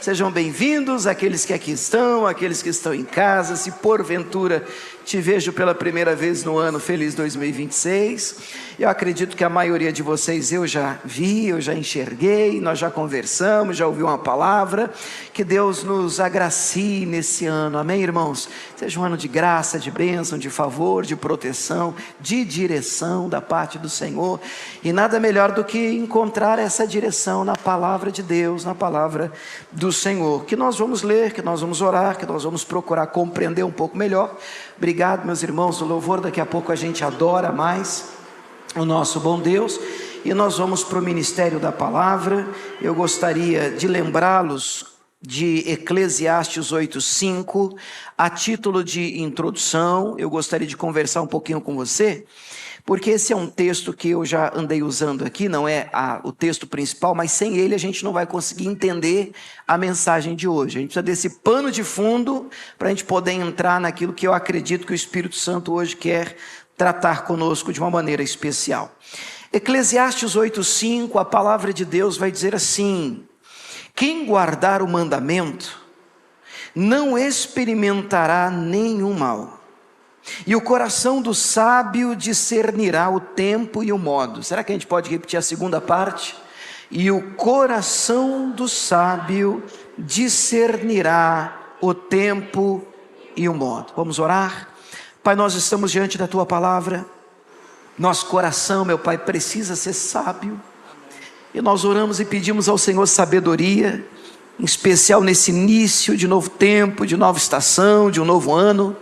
Sejam bem-vindos aqueles que aqui estão, aqueles que estão em casa. Se porventura te vejo pela primeira vez no ano, feliz 2026. Eu acredito que a maioria de vocês eu já vi, eu já enxerguei, nós já conversamos, já ouvi uma palavra. Que Deus nos agracie nesse ano, amém, irmãos? Seja um ano de graça, de bênção, de favor, de proteção, de direção da parte do Senhor. E nada melhor do que encontrar essa direção na palavra de Deus, na palavra do Senhor, que nós vamos ler, que nós vamos orar, que nós vamos procurar compreender um pouco melhor. Obrigado, meus irmãos, o louvor, daqui a pouco a gente adora mais o nosso bom Deus, e nós vamos para o ministério da palavra. Eu gostaria de lembrá-los de Eclesiastes 8:5, a título de introdução. Eu gostaria de conversar um pouquinho com você, porque esse é um texto que eu já andei usando aqui, não é o texto principal, mas sem ele a gente não vai conseguir entender a mensagem de hoje. A gente precisa desse pano de fundo para a gente poder entrar naquilo que eu acredito que o Espírito Santo hoje quer tratar conosco de uma maneira especial. Eclesiastes 8:5, a palavra de Deus vai dizer assim: quem guardar o mandamento não experimentará nenhum mal, e o coração do sábio discernirá o tempo e o modo. Será que a gente pode repetir a segunda parte? E o coração do sábio discernirá o tempo e o modo. Vamos orar? Pai, nós estamos diante da Tua palavra. Nosso coração, meu Pai, precisa ser sábio. E nós oramos e pedimos ao Senhor sabedoria, em especial nesse início de novo tempo, de nova estação, de um novo ano.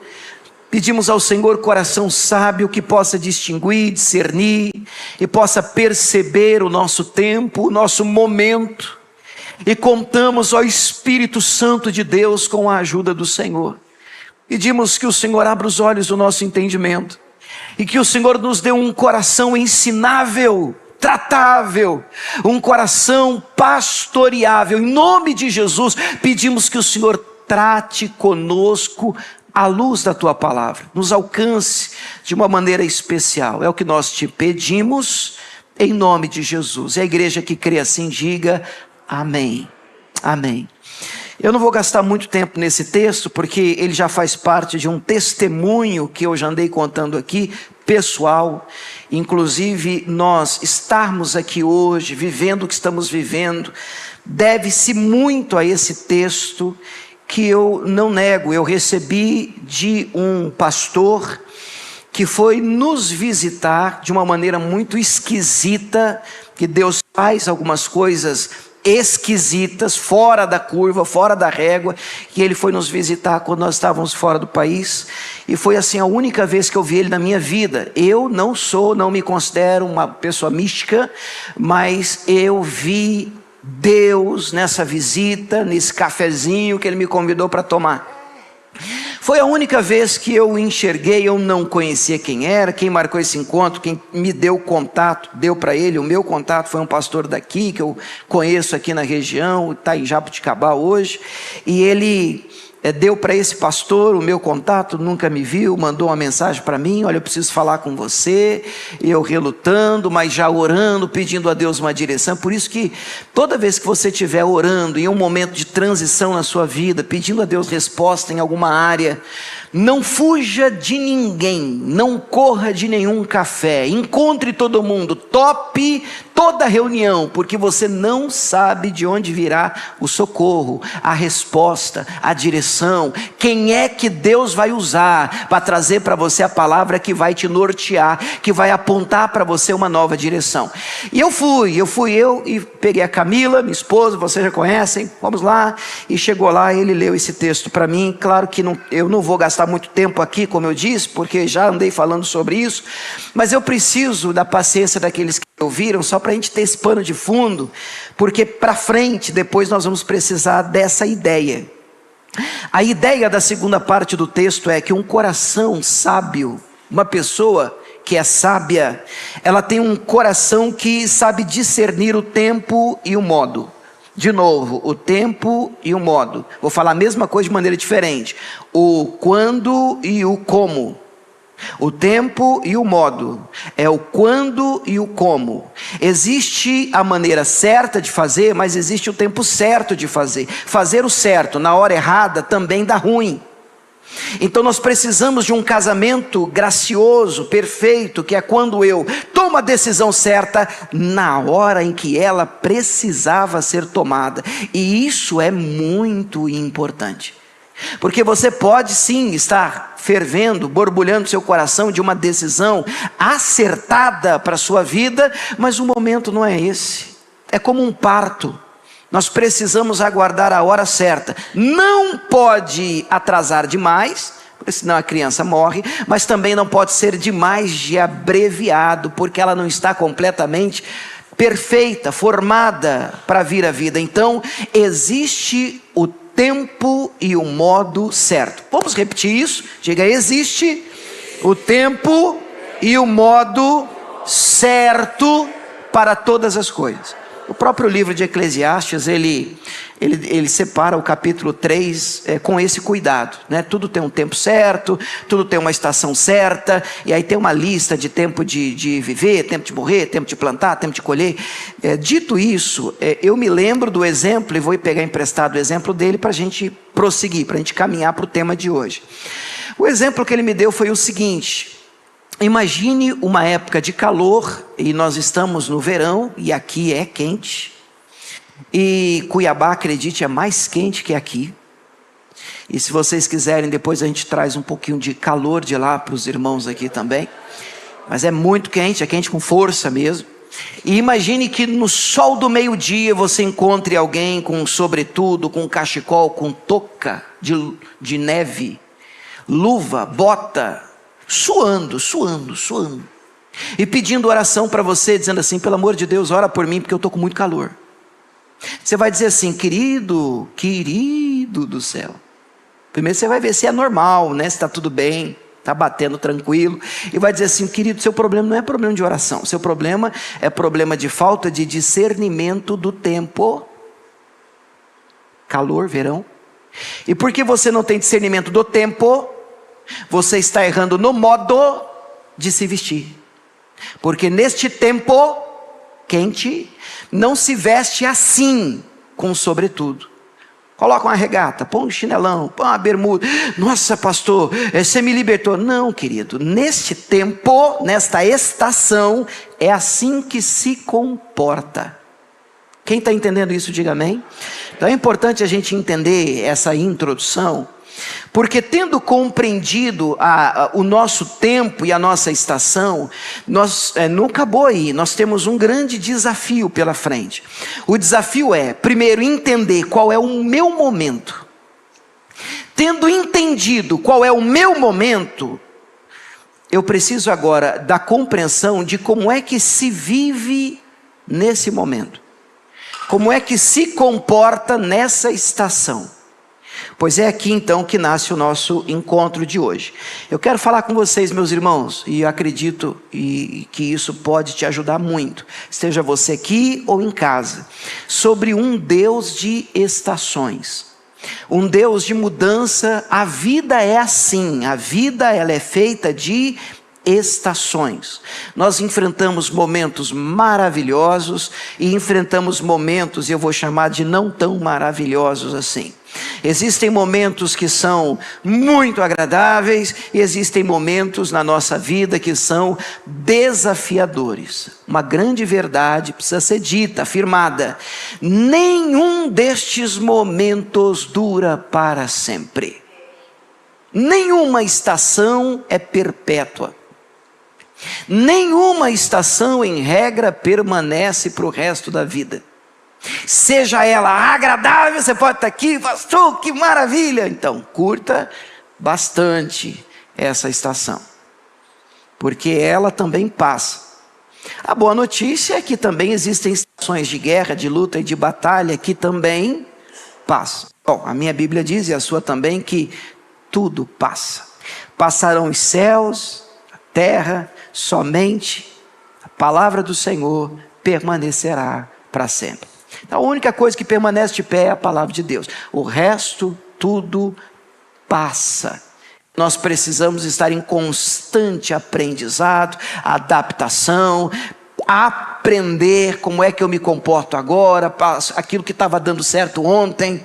Pedimos ao Senhor coração sábio que possa distinguir, discernir e possa perceber o nosso tempo, o nosso momento. E contamos ao Espírito Santo de Deus com a ajuda do Senhor. Pedimos que o Senhor abra os olhos do nosso entendimento e que o Senhor nos dê um coração ensinável, tratável, um coração pastoreável. Em nome de Jesus, pedimos que o Senhor trate conosco à luz da Tua palavra, nos alcance de uma maneira especial. É o que nós te pedimos, em nome de Jesus. E a igreja que crê assim diga amém. Amém. Eu não vou gastar muito tempo nesse texto, porque ele já faz parte de um testemunho que eu já andei contando aqui, pessoal. Inclusive, nós estarmos aqui hoje, vivendo o que estamos vivendo, deve-se muito a esse texto, que eu não nego. Eu recebi de um pastor que foi nos visitar de uma maneira muito esquisita, que Deus faz algumas coisas esquisitas, fora da curva, fora da régua, que ele foi nos visitar quando nós estávamos fora do país, e foi assim a única vez que eu vi ele na minha vida. Eu não me considero uma pessoa mística, mas eu vi Deus nessa visita, nesse cafezinho que ele me convidou para tomar. Foi a única vez que eu o enxerguei. Eu não conhecia quem era, quem marcou esse encontro, quem me deu o contato, deu para ele o meu contato, foi um pastor daqui, que eu conheço aqui na região, está em Jabuticabá hoje, e ele deu para esse pastor o meu contato, nunca me viu, mandou uma mensagem para mim: olha, eu preciso falar com você. Eu relutando, mas já orando, pedindo a Deus uma direção. Por isso que toda vez que você estiver orando em um momento de transição na sua vida, pedindo a Deus resposta em alguma área, não fuja de ninguém, não corra de nenhum café, encontre todo mundo, tope toda reunião, porque você não sabe de onde virá o socorro, a resposta, a direção. Quem é que Deus vai usar para trazer para você a palavra que vai te nortear, que vai apontar para você uma nova direção? E eu e peguei a Camila, minha esposa, vocês já conhecem, vamos lá, e chegou lá, ele leu esse texto para mim. Claro que eu não vou gastar muito tempo aqui, como eu disse, porque já andei falando sobre isso, mas eu preciso da paciência daqueles que ouviram, só para a gente ter esse pano de fundo, porque para frente, depois nós vamos precisar dessa ideia. A ideia da segunda parte do texto é que um coração sábio, uma pessoa que é sábia, ela tem um coração que sabe discernir o tempo e o modo. De novo, o tempo e o modo. Vou falar a mesma coisa de maneira diferente. O quando e o como. O tempo e o modo, é o quando e o como. Existe a maneira certa de fazer, mas existe o tempo certo de fazer. Fazer o certo na hora errada também dá ruim. Então nós precisamos de um casamento gracioso, perfeito, que é quando eu tomo a decisão certa na hora em que ela precisava ser tomada. E isso é muito importante. Porque você pode sim estar fervendo, borbulhando seu coração de uma decisão acertada para a sua vida, mas o momento não é esse. É como um parto. Nós precisamos aguardar a hora certa. Não pode atrasar demais, porque senão a criança morre, mas também não pode ser demais de abreviado, porque ela não está completamente perfeita, formada para vir à vida. Então, existe o tempo e o modo certo. Vamos repetir isso? Diga: existe o tempo e o modo certo para todas as coisas. O próprio livro de Eclesiastes, ele separa o capítulo 3 com esse cuidado, né? Tudo tem um tempo certo, tudo tem uma estação certa, e aí tem uma lista de tempo de viver, tempo de morrer, tempo de plantar, tempo de colher. Dito isso, eu me lembro do exemplo, e vou pegar emprestado o exemplo dele para a gente prosseguir, para a gente caminhar para o tema de hoje. O exemplo que ele me deu foi o seguinte: imagine uma época de calor, e nós estamos no verão, e aqui é quente, e Cuiabá, acredite, é mais quente que aqui. E se vocês quiserem, depois a gente traz um pouquinho de calor de lá para os irmãos aqui também. Mas é muito quente, é quente com força mesmo. E imagine que no sol do meio-dia você encontre alguém com um sobretudo, com um cachecol, com touca de neve, luva, bota, suando, e pedindo oração para você, dizendo assim: pelo amor de Deus, ora por mim, porque eu estou com muito calor. Você vai dizer assim: querido do céu. Primeiro você vai ver se é normal, né? Se está tudo bem, está batendo tranquilo. E vai dizer assim: querido, seu problema não é problema de oração, seu problema é problema de falta de discernimento do tempo. Calor, verão. E porque você não tem discernimento do tempo, você está errando no modo de se vestir. Porque neste tempo quente, não se veste assim, com sobretudo. Coloca uma regata, põe um chinelão, põe uma bermuda. Nossa, pastor, você me libertou. Não, querido, neste tempo, nesta estação, é assim que se comporta. Quem está entendendo isso, diga amém. Então é importante a gente entender essa introdução, porque tendo compreendido o nosso tempo e a nossa estação, não acabou aí, nós temos um grande desafio pela frente. O desafio é, primeiro, entender qual é o meu momento. Tendo entendido qual é o meu momento, eu preciso agora da compreensão de como é que se vive nesse momento. Como é que se comporta nessa estação. Pois é aqui então que nasce o nosso encontro de hoje. Eu quero falar com vocês, meus irmãos, e eu acredito que isso pode te ajudar muito, esteja você aqui ou em casa, sobre um Deus de estações, um Deus de mudança. A vida é assim, a vida ela é feita de estações. Nós enfrentamos momentos maravilhosos e enfrentamos momentos, eu vou chamar de não tão maravilhosos assim. Existem momentos que são muito agradáveis e existem momentos na nossa vida que são desafiadores. Uma grande verdade precisa ser dita, afirmada: nenhum destes momentos dura para sempre. Nenhuma estação é perpétua. Nenhuma estação, em regra, permanece para o resto da vida. Seja ela agradável, você pode estar aqui, pastor, que maravilha. Então, curta bastante essa estação, porque ela também passa. A boa notícia é que também existem estações de guerra, de luta e de batalha que também passam. Bom, a minha Bíblia diz, e a sua também, que tudo passa. Passarão os céus, a terra, somente a palavra do Senhor permanecerá para sempre. Então, a única coisa que permanece de pé é a palavra de Deus. O resto tudo passa. nós precisamos estar em constante aprendizado, adaptação, aprender como é que eu me comporto agora, aquilo que estava dando certo ontem,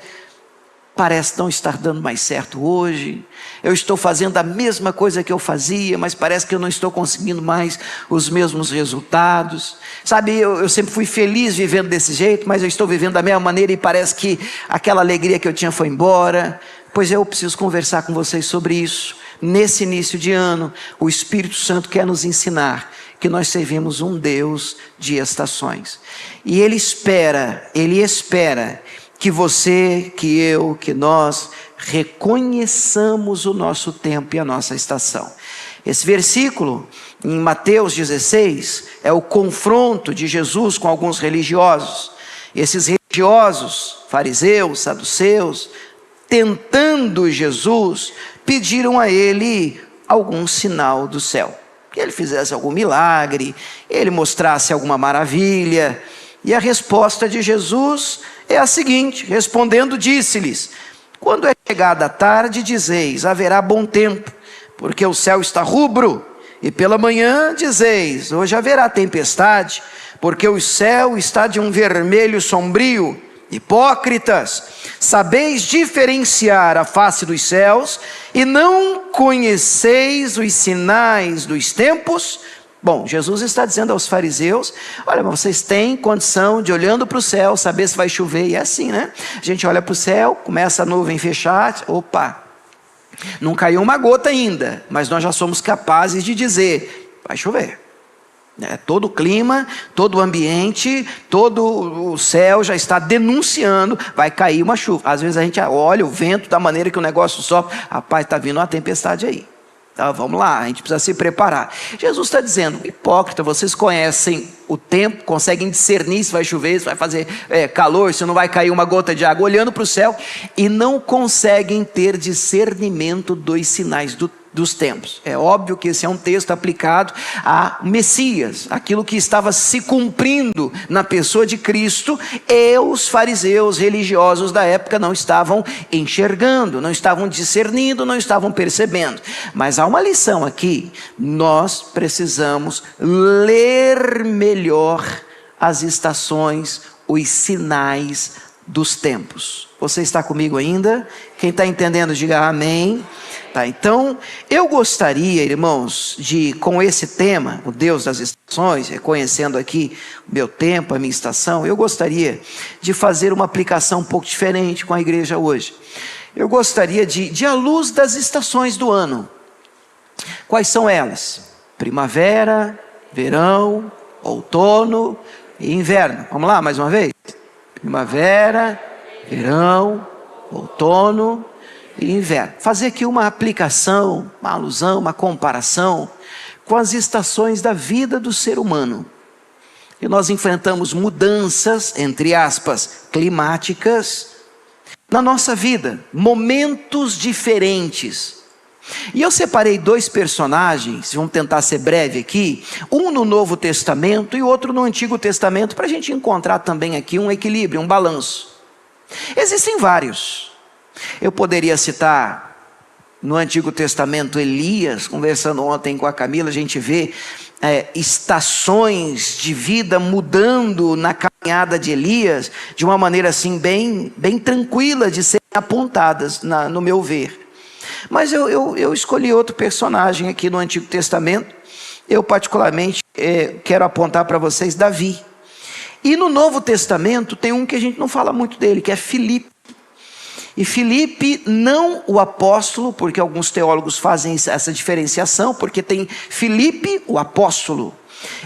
parece não estar dando mais certo hoje. Eu estou fazendo a mesma coisa que eu fazia, mas parece que eu não estou conseguindo mais os mesmos resultados. Sabe, eu sempre fui feliz vivendo desse jeito, mas eu estou vivendo da mesma maneira e parece que aquela alegria que eu tinha foi embora. Pois eu preciso conversar com vocês sobre isso. Nesse início de ano, o Espírito Santo quer nos ensinar que nós servimos um Deus de estações. E Ele espera que você, que eu, que nós reconheçamos o nosso tempo e a nossa estação. Esse versículo, em Mateus 16, é o confronto de Jesus com alguns religiosos. Esses religiosos, fariseus, saduceus, tentando Jesus, pediram a ele algum sinal do céu. Que ele fizesse algum milagre, ele mostrasse alguma maravilha. E a resposta de Jesus é a seguinte: respondendo disse-lhes: quando é chegada a tarde, dizeis, haverá bom tempo, porque o céu está rubro, e pela manhã dizeis, hoje haverá tempestade, porque o céu está de um vermelho sombrio. Hipócritas, sabeis diferenciar a face dos céus, e não conheceis os sinais dos tempos? Bom, Jesus está dizendo aos fariseus: olha, mas vocês têm condição de, olhando para o céu, saber se vai chover. E é assim, né? A gente olha para o céu, começa a nuvem fechar, opa, não caiu uma gota ainda, mas nós já somos capazes de dizer, vai chover. Todo o clima, todo o ambiente, todo o céu já está denunciando, vai cair uma chuva. Às vezes a gente olha o vento da maneira que o negócio sopra, rapaz, está vindo uma tempestade aí. Então, vamos lá, a gente precisa se preparar. Jesus está dizendo: hipócrita, vocês conhecem o tempo, conseguem discernir se vai chover, se vai fazer calor, se não vai cair uma gota de água, olhando para o céu, e não conseguem ter discernimento dos sinais dos tempos. É óbvio que esse é um texto aplicado a Messias, aquilo que estava se cumprindo na pessoa de Cristo, e os fariseus religiosos da época não estavam enxergando, não estavam discernindo, não estavam percebendo. Mas há uma lição aqui: nós precisamos ler melhor as estações, os sinais dos tempos. Você está comigo ainda? Quem está entendendo, diga amém. Tá, então, eu gostaria, irmãos, com esse tema, o Deus das estações, reconhecendo aqui o meu tempo, a minha estação, eu gostaria de fazer uma aplicação um pouco diferente com a igreja hoje. Eu gostaria de à luz das estações do ano. Quais são elas? Primavera, verão, outono e inverno. Vamos lá, mais uma vez? Primavera, verão, outono e inverno. Fazer aqui uma aplicação, uma alusão, uma comparação com as estações da vida do ser humano. E nós enfrentamos mudanças, entre aspas, climáticas, na nossa vida, momentos diferentes. E eu separei dois personagens, vamos tentar ser breve aqui, um no Novo Testamento e outro no Antigo Testamento, para a gente encontrar também aqui um equilíbrio, um balanço. Existem vários. Eu poderia citar no Antigo Testamento Elias. Conversando ontem com a Camila, a gente vê estações de vida mudando na caminhada de Elias, de uma maneira assim bem tranquila de serem apontadas no meu ver. Mas eu escolhi outro personagem aqui no Antigo Testamento. Eu particularmente quero apontar para vocês Davi. E no Novo Testamento tem um que a gente não fala muito dele, que é Filipe. E Filipe, não o apóstolo, porque alguns teólogos fazem essa diferenciação, porque tem Filipe, o apóstolo.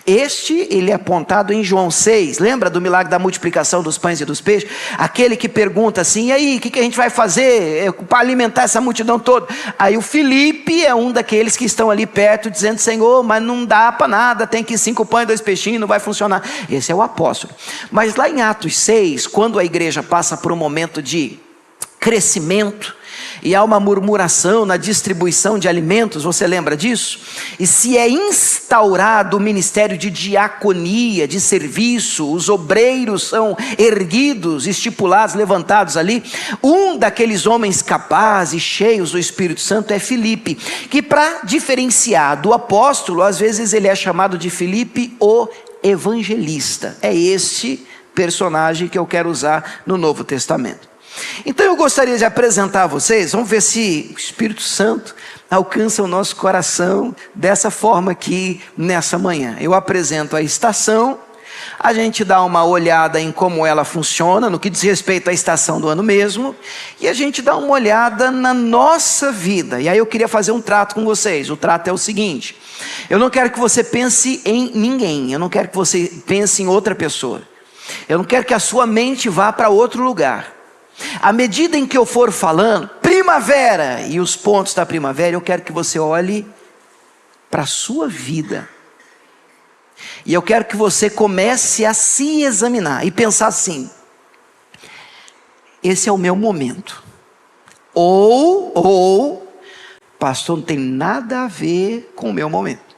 Ele é apontado em João 6, lembra do milagre da multiplicação dos pães e dos peixes? Aquele que pergunta assim: e aí, o que a gente vai fazer para alimentar essa multidão toda? Aí o Filipe é um daqueles que estão ali perto, dizendo: Senhor, mas não dá para nada, tem que 5 pães e 2 peixinhos, não vai funcionar. Esse é o apóstolo. Mas lá em Atos 6, quando a igreja passa por um momento de crescimento, e há uma murmuração na distribuição de alimentos, você lembra disso? E se é instaurado o ministério de diaconia, de serviço, os obreiros são erguidos, estipulados, levantados ali. Um daqueles homens capazes, cheios do Espírito Santo é Filipe, que para diferenciar do apóstolo, às vezes ele é chamado de Filipe o evangelista. É este personagem que eu quero usar no Novo Testamento. Então eu gostaria de apresentar a vocês, vamos ver se o Espírito Santo alcança o nosso coração dessa forma aqui nessa manhã. Eu apresento a estação, a gente dá uma olhada em como ela funciona, no que diz respeito à estação do ano mesmo, e a gente dá uma olhada na nossa vida. E aí eu queria fazer um trato com vocês. O trato é o seguinte: eu não quero que você pense em ninguém, eu não quero que você pense em outra pessoa, eu não quero que a sua mente vá para outro lugar. À medida em que eu for falando, primavera, e os pontos da primavera, eu quero que você olhe para a sua vida. E eu quero que você comece a se examinar e pensar assim: esse é o meu momento. Ou, pastor, não tem nada a ver com o meu momento.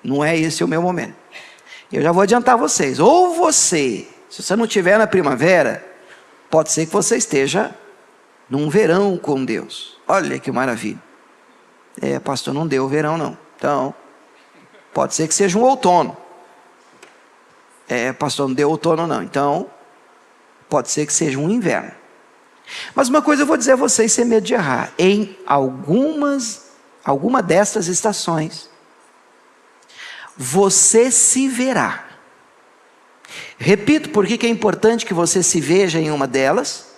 Não é esse o meu momento. Eu já vou adiantar vocês. Ou você, se você não estiver na primavera, pode ser que você esteja num verão com Deus. Olha que maravilha. Pastor, não deu verão não. Então, pode ser que seja um outono. Pastor, não deu outono não. Então, pode ser que seja um inverno. Mas uma coisa eu vou dizer a vocês sem medo de errar. Em alguma destas estações, você se verá. Repito, por que é importante que você se veja em uma delas?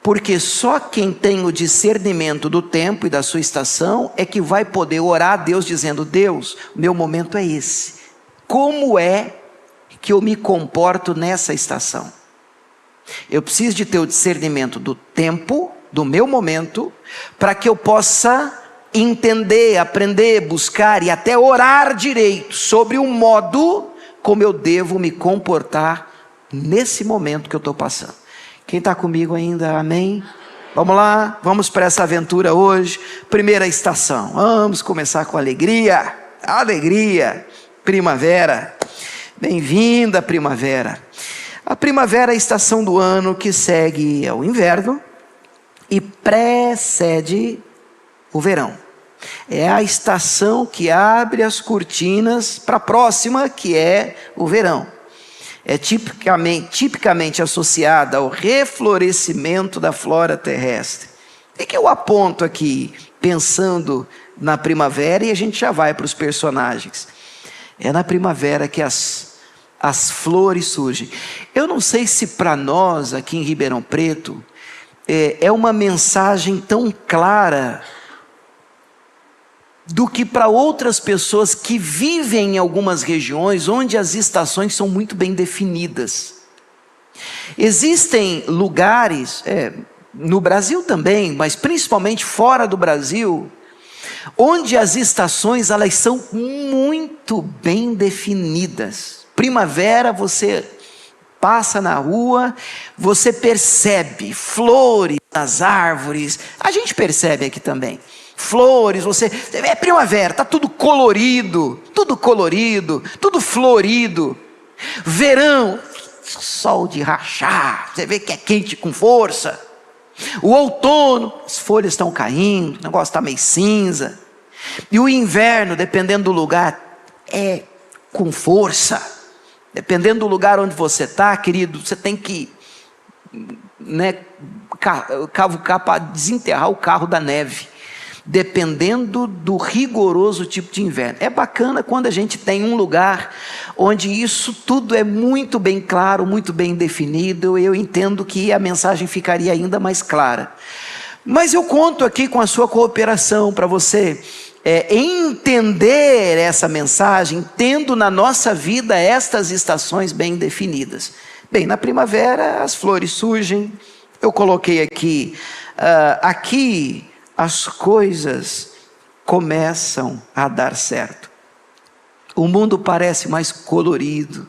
Porque só quem tem o discernimento do tempo e da sua estação é que vai poder orar a Deus dizendo: Deus, meu momento é esse. Como é que eu me comporto nessa estação? Eu preciso de ter o discernimento do tempo, do meu momento, para que eu possa entender, aprender, buscar e até orar direito sobre o modo como eu devo me comportar nesse momento que eu estou passando. Quem está comigo ainda? Amém? Vamos lá, vamos para essa aventura hoje. Primeira estação, vamos começar com alegria. Alegria, primavera. Bem-vinda primavera. A primavera é a estação do ano que segue ao inverno e precede o verão. É a estação que abre as cortinas para a próxima, que é o verão. É tipicamente associada ao reflorescimento da flora terrestre. O que eu aponto aqui, pensando na primavera, e a gente já vai para os personagens. É na primavera que as flores surgem. Eu não sei se para nós, aqui em Ribeirão Preto, é uma mensagem tão clara do que para outras pessoas que vivem em algumas regiões onde as estações são muito bem definidas. Existem lugares, no Brasil também, mas principalmente fora do Brasil, onde as estações elas são muito bem definidas. Primavera, você passa na rua, você percebe flores nas árvores, a gente percebe aqui também. Flores, você vê primavera, está tudo colorido, tudo florido. Verão, sol de rachar, você vê que é quente com força. O outono, as folhas estão caindo, o negócio está meio cinza. E o inverno, dependendo do lugar, é com força. Dependendo do lugar onde você está, querido, você tem que cavucar para desenterrar o carro da neve. Dependendo do rigoroso tipo de inverno. É bacana quando a gente tem um lugar onde isso tudo é muito bem claro, muito bem definido. Eu entendo que a mensagem ficaria ainda mais clara. Mas eu conto aqui com a sua cooperação para você entender essa mensagem, tendo na nossa vida estas estações bem definidas. Bem, na primavera as flores surgem. Eu coloquei aqui, as coisas começam a dar certo. O mundo parece mais colorido.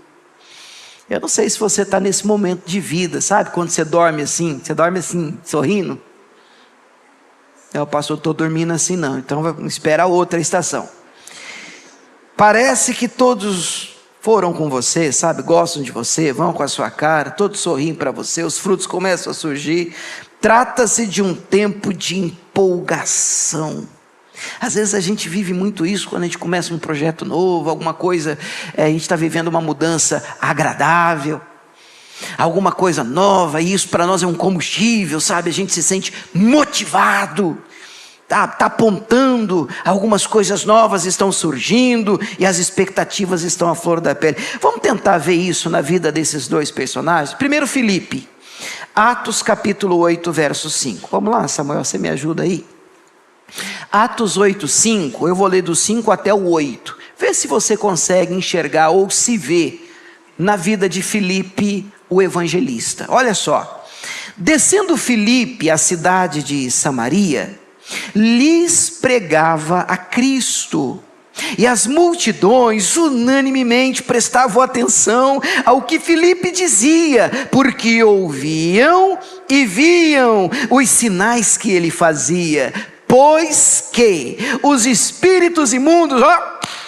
Eu não sei se você está nesse momento de vida, sabe? Quando você dorme assim, sorrindo. O pastor, estou dormindo assim não, então espera outra estação. Parece que todos foram com você, sabe, gostam de você, vão com a sua cara, todos sorriem para você, os frutos começam a surgir. Trata-se de um tempo de empolgação. Às vezes a gente vive muito isso quando a gente começa um projeto novo, alguma coisa, a gente está vivendo uma mudança agradável, alguma coisa nova, e isso para nós é um combustível, sabe? A gente se sente motivado, tá apontando, algumas coisas novas estão surgindo e as expectativas estão à flor da pele. Vamos tentar ver isso na vida desses dois personagens. Primeiro, Filipe, Atos capítulo 8, verso 5. Vamos lá, Samuel, você me ajuda aí? Atos 8, 5, eu vou ler do 5 até o 8. Vê se você consegue enxergar ou se vê na vida de Filipe, o evangelista. Olha só. Descendo Filipe à cidade de Samaria, lhes pregava a Cristo, e as multidões unanimemente prestavam atenção ao que Filipe dizia, porque ouviam e viam os sinais que ele fazia, pois que os espíritos imundos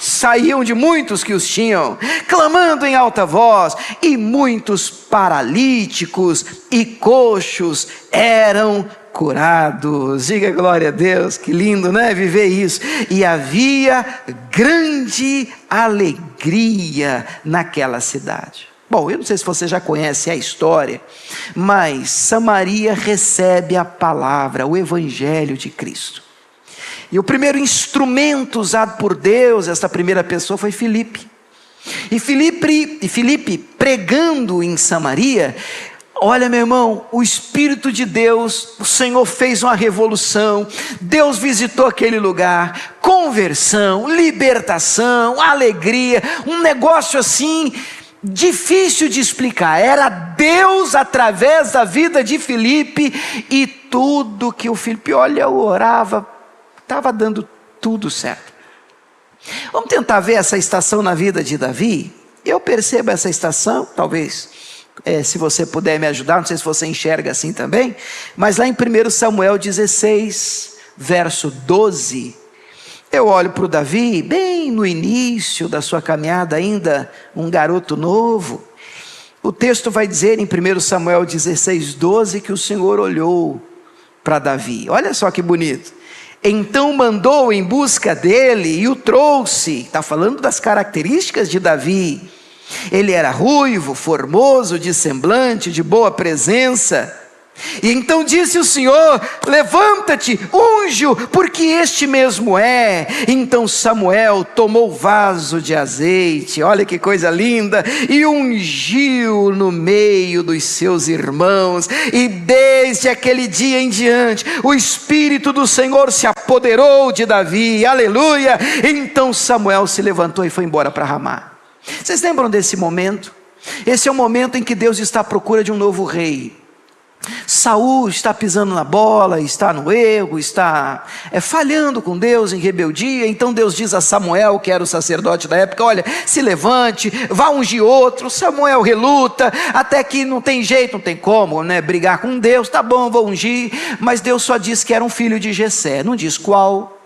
saíam de muitos que os tinham, clamando em alta voz, e muitos paralíticos e coxos eram curados. Diga glória a Deus, que lindo, né? Viver isso. E havia grande alegria naquela cidade. Bom, eu não sei se você já conhece a história, mas Samaria recebe a palavra, o evangelho de Cristo. E o primeiro instrumento usado por Deus, esta primeira pessoa, foi Filipe. E Filipe pregando em Samaria, olha, meu irmão, o Espírito de Deus, o Senhor fez uma revolução, Deus visitou aquele lugar, conversão, libertação, alegria, um negócio assim difícil de explicar. Era Deus através da vida de Filipe, e tudo que o Filipe, olha, orava, estava dando tudo certo. Vamos tentar ver essa estação na vida de Davi. Eu percebo essa estação, talvez se você puder me ajudar, não sei se você enxerga assim também, mas lá em 1 Samuel 16, verso 12, eu olho para o Davi, bem no início da sua caminhada, ainda um garoto novo. O texto vai dizer em 1 Samuel 16, 12, que o Senhor olhou para Davi. Olha só que bonito. Então mandou em busca dele e o trouxe. Está falando das características de Davi. Ele era ruivo, formoso, de semblante, de boa presença. E então disse o Senhor: levanta-te, unge-o, porque este mesmo é. Então Samuel tomou o vaso de azeite, olha que coisa linda, e ungiu no meio dos seus irmãos. E desde aquele dia em diante, o Espírito do Senhor se apoderou de Davi, aleluia. Então Samuel se levantou e foi embora para Ramá. Vocês lembram desse momento? Esse é o momento em que Deus está à procura de um novo rei. Saul está pisando na bola, está no erro, está falhando com Deus em rebeldia. Então Deus diz a Samuel, que era o sacerdote da época: olha, se levante, vá ungir outro. Samuel reluta, até que não tem jeito, não tem como, né, brigar com Deus. Tá bom, vou ungir. Mas Deus só disse que era um filho de Jessé, não diz qual.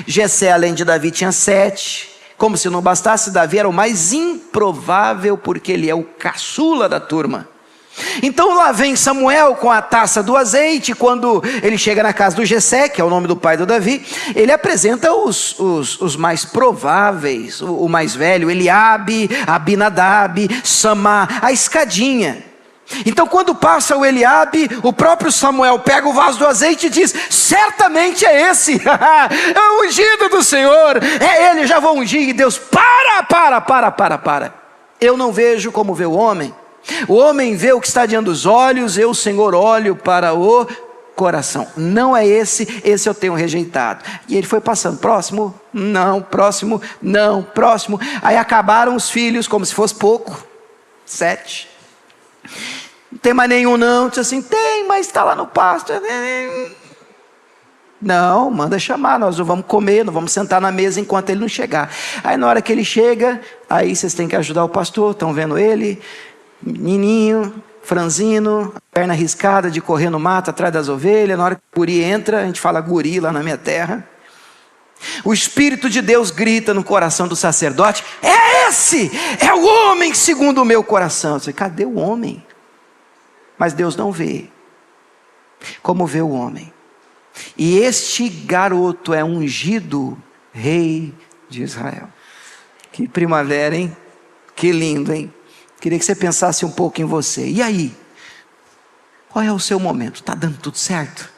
Jessé, além de Davi, tinha 7. Como se não bastasse, Davi era o mais improvável, porque ele é o caçula da turma. Então lá vem Samuel com a taça do azeite. Quando ele chega na casa do Jessé, que é o nome do pai do Davi, ele apresenta os mais prováveis. O mais velho, Eliabe, Abinadab, Samá, a escadinha. Então quando passa o Eliabe, o próprio Samuel pega o vaso do azeite e diz: certamente é esse, é o ungido do Senhor, é ele, já vou ungir. E Deus: para, eu não vejo como vê o homem vê o que está diante dos olhos, eu, Senhor, olho para o coração. Não é esse eu tenho rejeitado. E ele foi passando, próximo, não, próximo, não, próximo. Aí acabaram os filhos, como se fosse pouco, 7. Não tem mais nenhum não. Disse assim: tem, mas está lá no pasto. Não, manda chamar, nós não vamos comer, não vamos sentar na mesa enquanto ele não chegar. Aí na hora que ele chega, aí vocês têm que ajudar o pastor, estão vendo ele, menininho, franzino, perna riscada de correr no mato atrás das ovelhas. Na hora que o guri entra, a gente fala guri lá na minha terra. O Espírito de Deus grita no coração do sacerdote: é esse, é o homem segundo o meu coração. Eu disse, cadê o homem? Mas Deus não vê como vê o homem. E este garoto é ungido rei de Israel. Que primavera, hein? Que lindo, hein? Queria que você pensasse um pouco em você. E aí? Qual é o seu momento? Está dando tudo certo?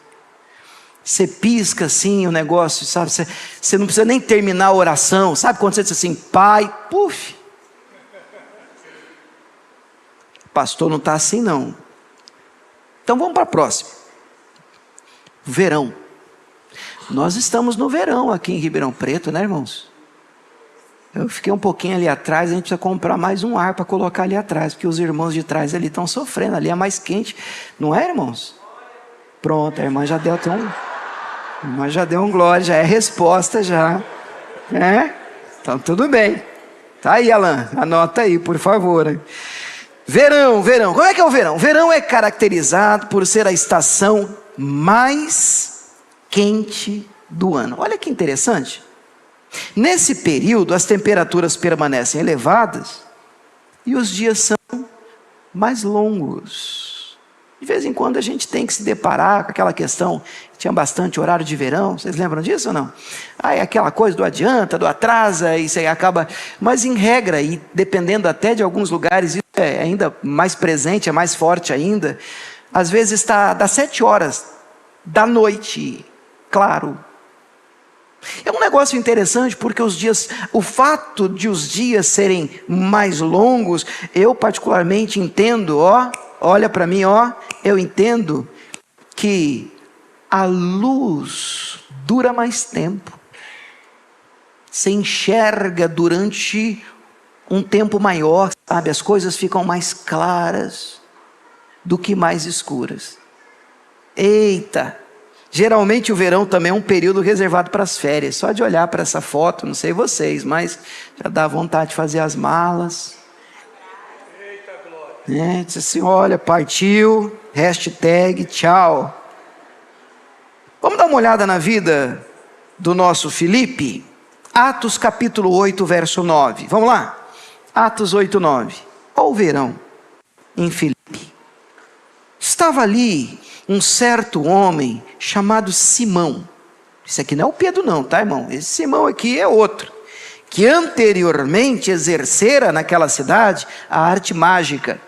Você pisca assim o negócio, sabe? Você não precisa nem terminar a oração. Sabe quando você diz assim, pai, puf. Pastor, não está assim não. Então vamos para a próxima. Verão. Nós estamos no verão aqui em Ribeirão Preto, né, irmãos? Eu fiquei um pouquinho ali atrás, a gente precisa comprar mais um ar para colocar ali atrás, porque os irmãos de trás ali estão sofrendo, ali é mais quente, não é, irmãos? Pronto, a irmã já deu até um glória, já é resposta já, né? Então tudo bem, tá aí, Alan, anota aí, por favor. Verão, como é que é o verão? Verão é caracterizado por ser a estação mais quente do ano. Olha que interessante. Nesse período as temperaturas permanecem elevadas e os dias são mais longos. De vez em quando a gente tem que se deparar com aquela questão, tinha bastante horário de verão, vocês lembram disso ou não? É aquela coisa do adianta, do atrasa, e isso aí acaba, mas em regra, e dependendo até de alguns lugares, isso é ainda mais presente, é mais forte ainda, às vezes está das 7 horas da noite, claro. É um negócio interessante porque o fato de os dias serem mais longos, eu particularmente entendo, olha para mim, eu entendo que a luz dura mais tempo. Você enxerga durante um tempo maior, sabe? As coisas ficam mais claras do que mais escuras. Eita! Geralmente o verão também é um período reservado para as férias. Só de olhar para essa foto, não sei vocês, mas já dá vontade de fazer as malas. Diz assim, olha, partiu, hashtag, tchau. Vamos dar uma olhada na vida do nosso Filipe? Atos capítulo 8, verso 9. Vamos lá? Atos 8, 9. Olha o verão em Filipe. Estava ali um certo homem chamado Simão. Esse aqui não é o Pedro não, tá, irmão? Esse Simão aqui é outro, que anteriormente exercera naquela cidade a arte mágica,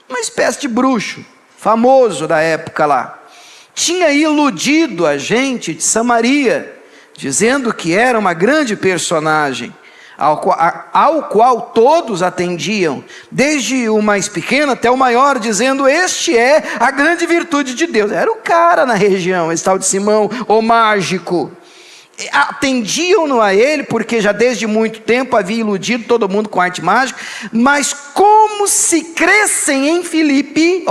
uma espécie de bruxo, famoso da época lá. Tinha iludido a gente de Samaria, dizendo que era uma grande personagem, ao qual todos atendiam, desde o mais pequeno até o maior, dizendo, este é a grande virtude de Deus. Era o cara na região, esse tal de Simão, o mágico. Atendiam-no a ele, porque já desde muito tempo havia iludido todo mundo com arte mágica, mas como se crescem em Filipe,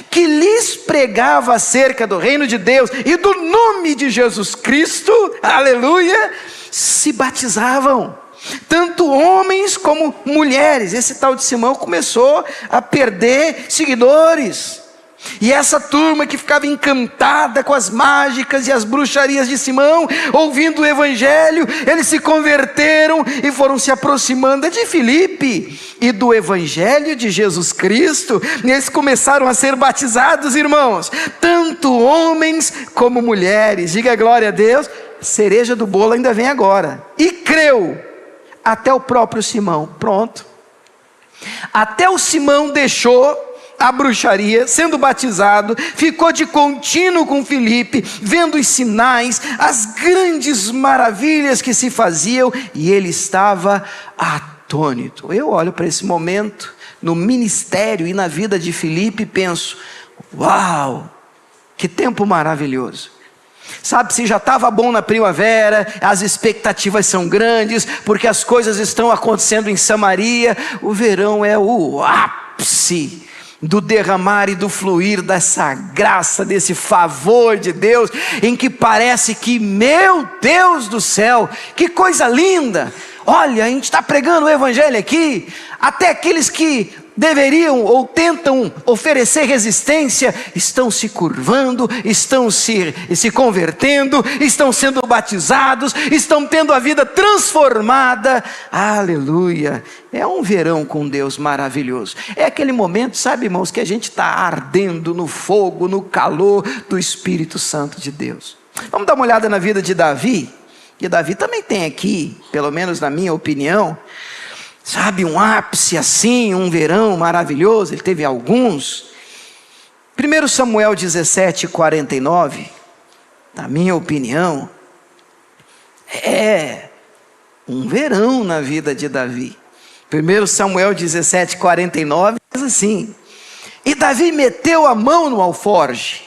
que lhes pregava acerca do reino de Deus e do nome de Jesus Cristo, aleluia, se batizavam. Tanto homens como mulheres. Esse tal de Simão começou a perder seguidores. E essa turma que ficava encantada com as mágicas e as bruxarias de Simão, ouvindo o evangelho, eles se converteram e foram se aproximando de Filipe e do evangelho de Jesus Cristo. E eles começaram a ser batizados, irmãos, tanto homens como mulheres. Diga glória a Deus. Cereja do bolo ainda vem agora. E creu até o próprio Simão. Pronto. Até o Simão deixou a bruxaria, sendo batizado, ficou de contínuo com Filipe, vendo os sinais, as grandes maravilhas que se faziam, e ele estava atônito. Eu olho para esse momento no ministério e na vida de Filipe e penso, uau, que tempo maravilhoso. Sabe, se já estava bom na primavera, as expectativas são grandes, porque as coisas estão acontecendo em Samaria, o verão é o ápice do derramar e do fluir dessa graça, desse favor de Deus, em que parece que, meu Deus do céu, que coisa linda, olha, a gente está pregando o evangelho aqui, até aqueles que deveriam ou tentam oferecer resistência, estão se curvando, estão se convertendo, estão sendo batizados, estão tendo a vida transformada. Aleluia! É um verão com Deus maravilhoso. É aquele momento, sabe, irmãos, que a gente está ardendo no fogo, no calor do Espírito Santo de Deus. Vamos dar uma olhada na vida de Davi. E Davi também tem aqui, pelo menos na minha opinião, sabe, um ápice assim, um verão maravilhoso. Ele teve alguns. 1 Samuel 17:49, na minha opinião, é um verão na vida de Davi. 1 Samuel 17:49 diz assim: e Davi meteu a mão no alforje,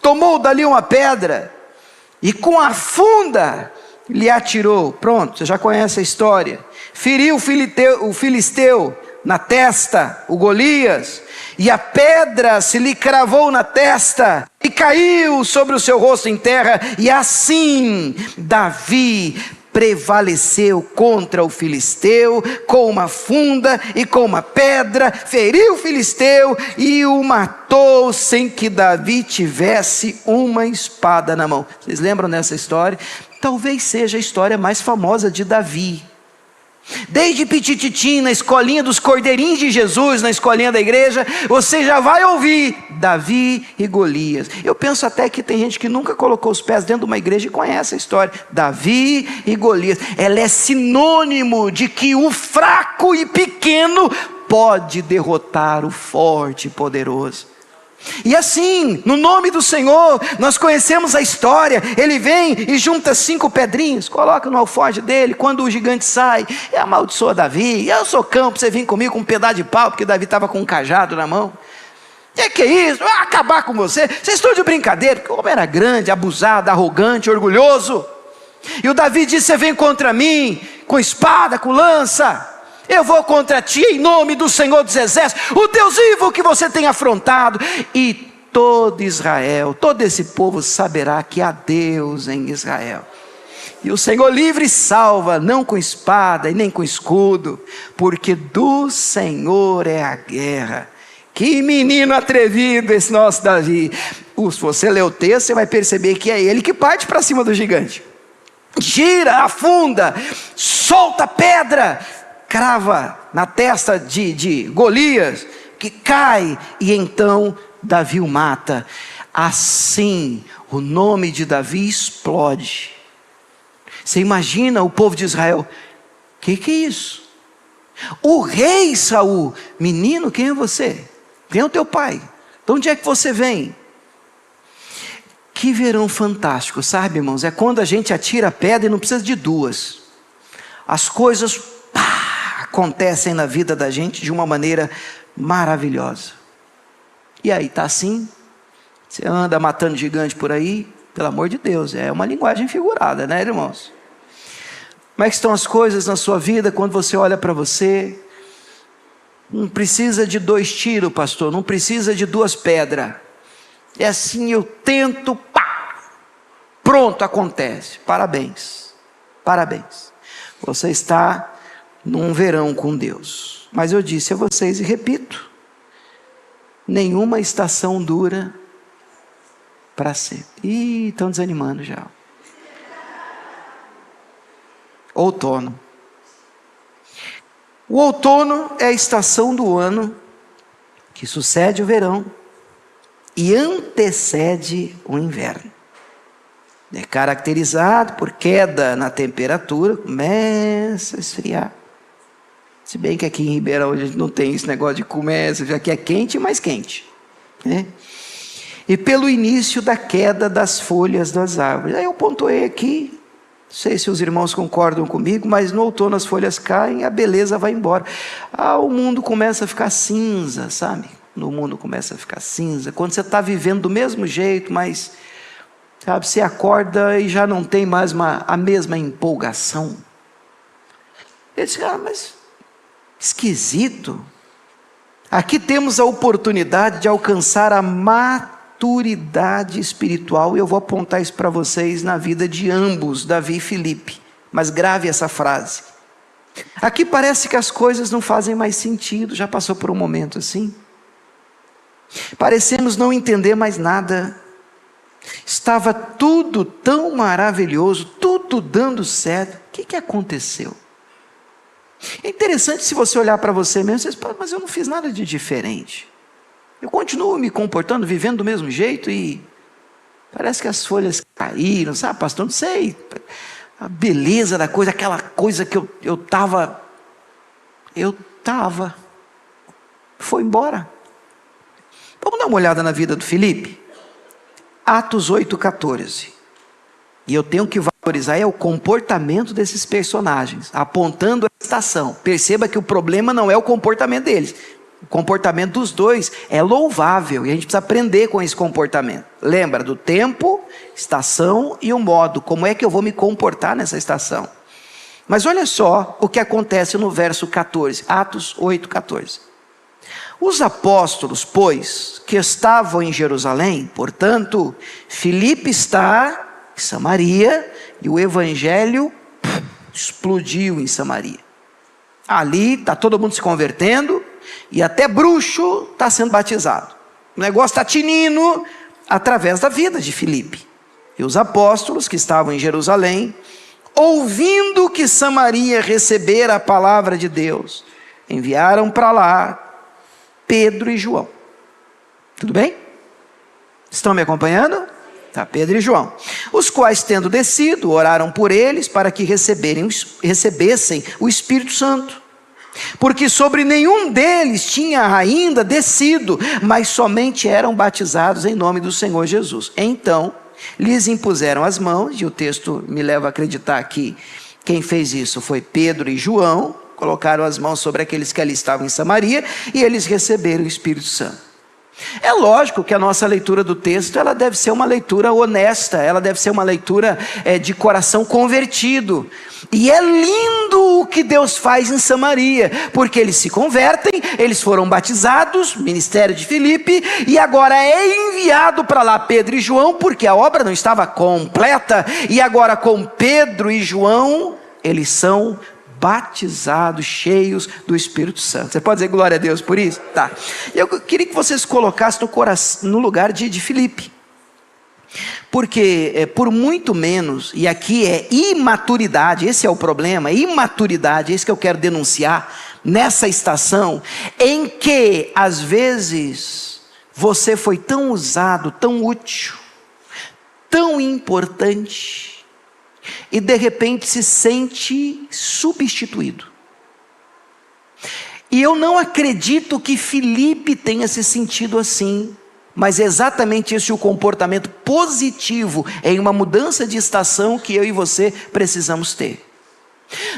tomou dali uma pedra, e com a funda lhe atirou. Pronto, você já conhece a história. Feriu o filisteu na testa, o Golias, e a pedra se lhe cravou na testa, e caiu sobre o seu rosto em terra, e assim Davi prevaleceu contra o filisteu, com uma funda e com uma pedra, feriu o filisteu e o matou, sem que Davi tivesse uma espada na mão. Vocês lembram dessa história? Talvez seja a história mais famosa de Davi. Desde pitititim, na escolinha dos cordeirinhos de Jesus, na escolinha da igreja, você já vai ouvir Davi e Golias. Eu penso até que tem gente que nunca colocou os pés dentro de uma igreja e conhece a história. Davi e Golias. Ela é sinônimo de que o fraco e pequeno pode derrotar o forte e poderoso. E assim, no nome do Senhor, nós conhecemos a história. Ele vem e junta 5 pedrinhas, coloca no alforje dele. Quando o gigante sai, amaldiçoa Davi. Eu sou cão para você vir comigo com um pedaço de pau, porque Davi estava com um cajado na mão. Que é isso? Vai acabar com você. Vocês estão de brincadeira, porque o homem era grande, abusado, arrogante, orgulhoso. E o Davi disse: você vem contra mim com espada, com lança, eu vou contra ti em nome do Senhor dos Exércitos, o Deus vivo que você tem afrontado. E todo Israel, todo esse povo saberá que há Deus em Israel. E o Senhor livre e salva, não com espada e nem com escudo, porque do Senhor é a guerra. Que menino atrevido esse nosso Davi. Se você ler o texto, você vai perceber que é ele que parte para cima do gigante. Gira, afunda, solta a pedra, crava na testa de Golias, que cai, e então Davi o mata. Assim o nome de Davi explode. Você imagina o povo de Israel: que é isso? O rei Saul: menino, quem é você? Quem é o teu pai? De onde é que você vem? Que verão fantástico, sabe, irmãos? É quando a gente atira a pedra e não precisa de duas. As coisas acontecem na vida da gente de uma maneira maravilhosa. E aí está assim, você anda matando gigante por aí, pelo amor de Deus, é uma linguagem figurada, né, irmãos? Como é que estão as coisas na sua vida quando você olha para você? Não precisa de 2 tiros, pastor, não precisa de 2 pedras. É assim, eu tento, pronto, acontece. Parabéns, parabéns. Você está num verão com Deus. Mas eu disse a vocês e repito: nenhuma estação dura para sempre. Ih, estão desanimando já. Outono. O outono é a estação do ano que sucede o verão e antecede o inverno. É caracterizado por queda na temperatura, começa a esfriar. Se bem que aqui em Ribeirão a gente não tem esse negócio de começa, já que é quente, mais quente, né? E pelo início da queda das folhas das árvores. Aí eu pontuei aqui, não sei se os irmãos concordam comigo, mas no outono as folhas caem, a beleza vai embora. O mundo começa a ficar cinza, sabe? O mundo começa a ficar cinza, quando você está vivendo do mesmo jeito, mas, sabe, você acorda e já não tem mais a mesma empolgação. Eu disse: mas esquisito. Aqui temos a oportunidade de alcançar a maturidade espiritual, e eu vou apontar isso para vocês na vida de ambos, Davi e Filipe. Mas grave essa frase: Aqui parece que as coisas não fazem mais sentido. Já passou por um momento assim? Parecemos não entender mais nada. Estava tudo tão maravilhoso, tudo dando certo. O que aconteceu? É interessante se você olhar para você mesmo, você diz, mas eu não fiz nada de diferente. Eu continuo me comportando, vivendo do mesmo jeito e parece que as folhas caíram, sabe, pastor? Não sei, a beleza da coisa, aquela coisa que eu estava, foi embora. Vamos dar uma olhada na vida do Filipe? Atos 8,14. E eu tenho que valorizar o comportamento desses personagens, apontando a estação. Perceba que o problema não é o comportamento deles. O comportamento dos dois é louvável e a gente precisa aprender com esse comportamento. Lembra do tempo, estação e o modo. Como é que eu vou me comportar nessa estação? Mas olha só o que acontece no verso 14, Atos 8,14. Os apóstolos, pois, que estavam em Jerusalém, portanto, Filipe está em Samaria e o evangelho explodiu em Samaria. Ali está todo mundo se convertendo e até bruxo está sendo batizado. O negócio está tinindo através da vida de Filipe. E os apóstolos que estavam em Jerusalém, ouvindo que Samaria recebera a palavra de Deus, enviaram para lá Pedro e João. Tudo bem? Estão me acompanhando? Tá, Pedro e João. Os quais, tendo descido, oraram por eles para que recebessem o Espírito Santo. Porque sobre nenhum deles tinha ainda descido, mas somente eram batizados em nome do Senhor Jesus. Então, lhes impuseram as mãos, e o texto me leva a acreditar que quem fez isso foi Pedro e João. Colocaram as mãos sobre aqueles que ali estavam em Samaria, e eles receberam o Espírito Santo. É lógico que a nossa leitura do texto, ela deve ser uma leitura honesta, ela deve ser uma leitura de coração convertido. E é lindo o que Deus faz em Samaria, porque eles se convertem, eles foram batizados, ministério de Filipe, e agora é enviado para lá Pedro e João, porque a obra não estava completa, e agora com Pedro e João, eles são batizados, cheios do Espírito Santo. Você pode dizer glória a Deus por isso? Tá. Eu queria que vocês colocassem no lugar de Filipe. Porque por muito menos, e aqui é imaturidade, esse é o problema, imaturidade, esse que eu quero denunciar, nessa estação, em que às vezes você foi tão usado, tão útil, tão importante, e de repente se sente substituído. E eu não acredito que Filipe tenha se sentido assim, mas é exatamente esse o comportamento positivo em uma mudança de estação que eu e você precisamos ter.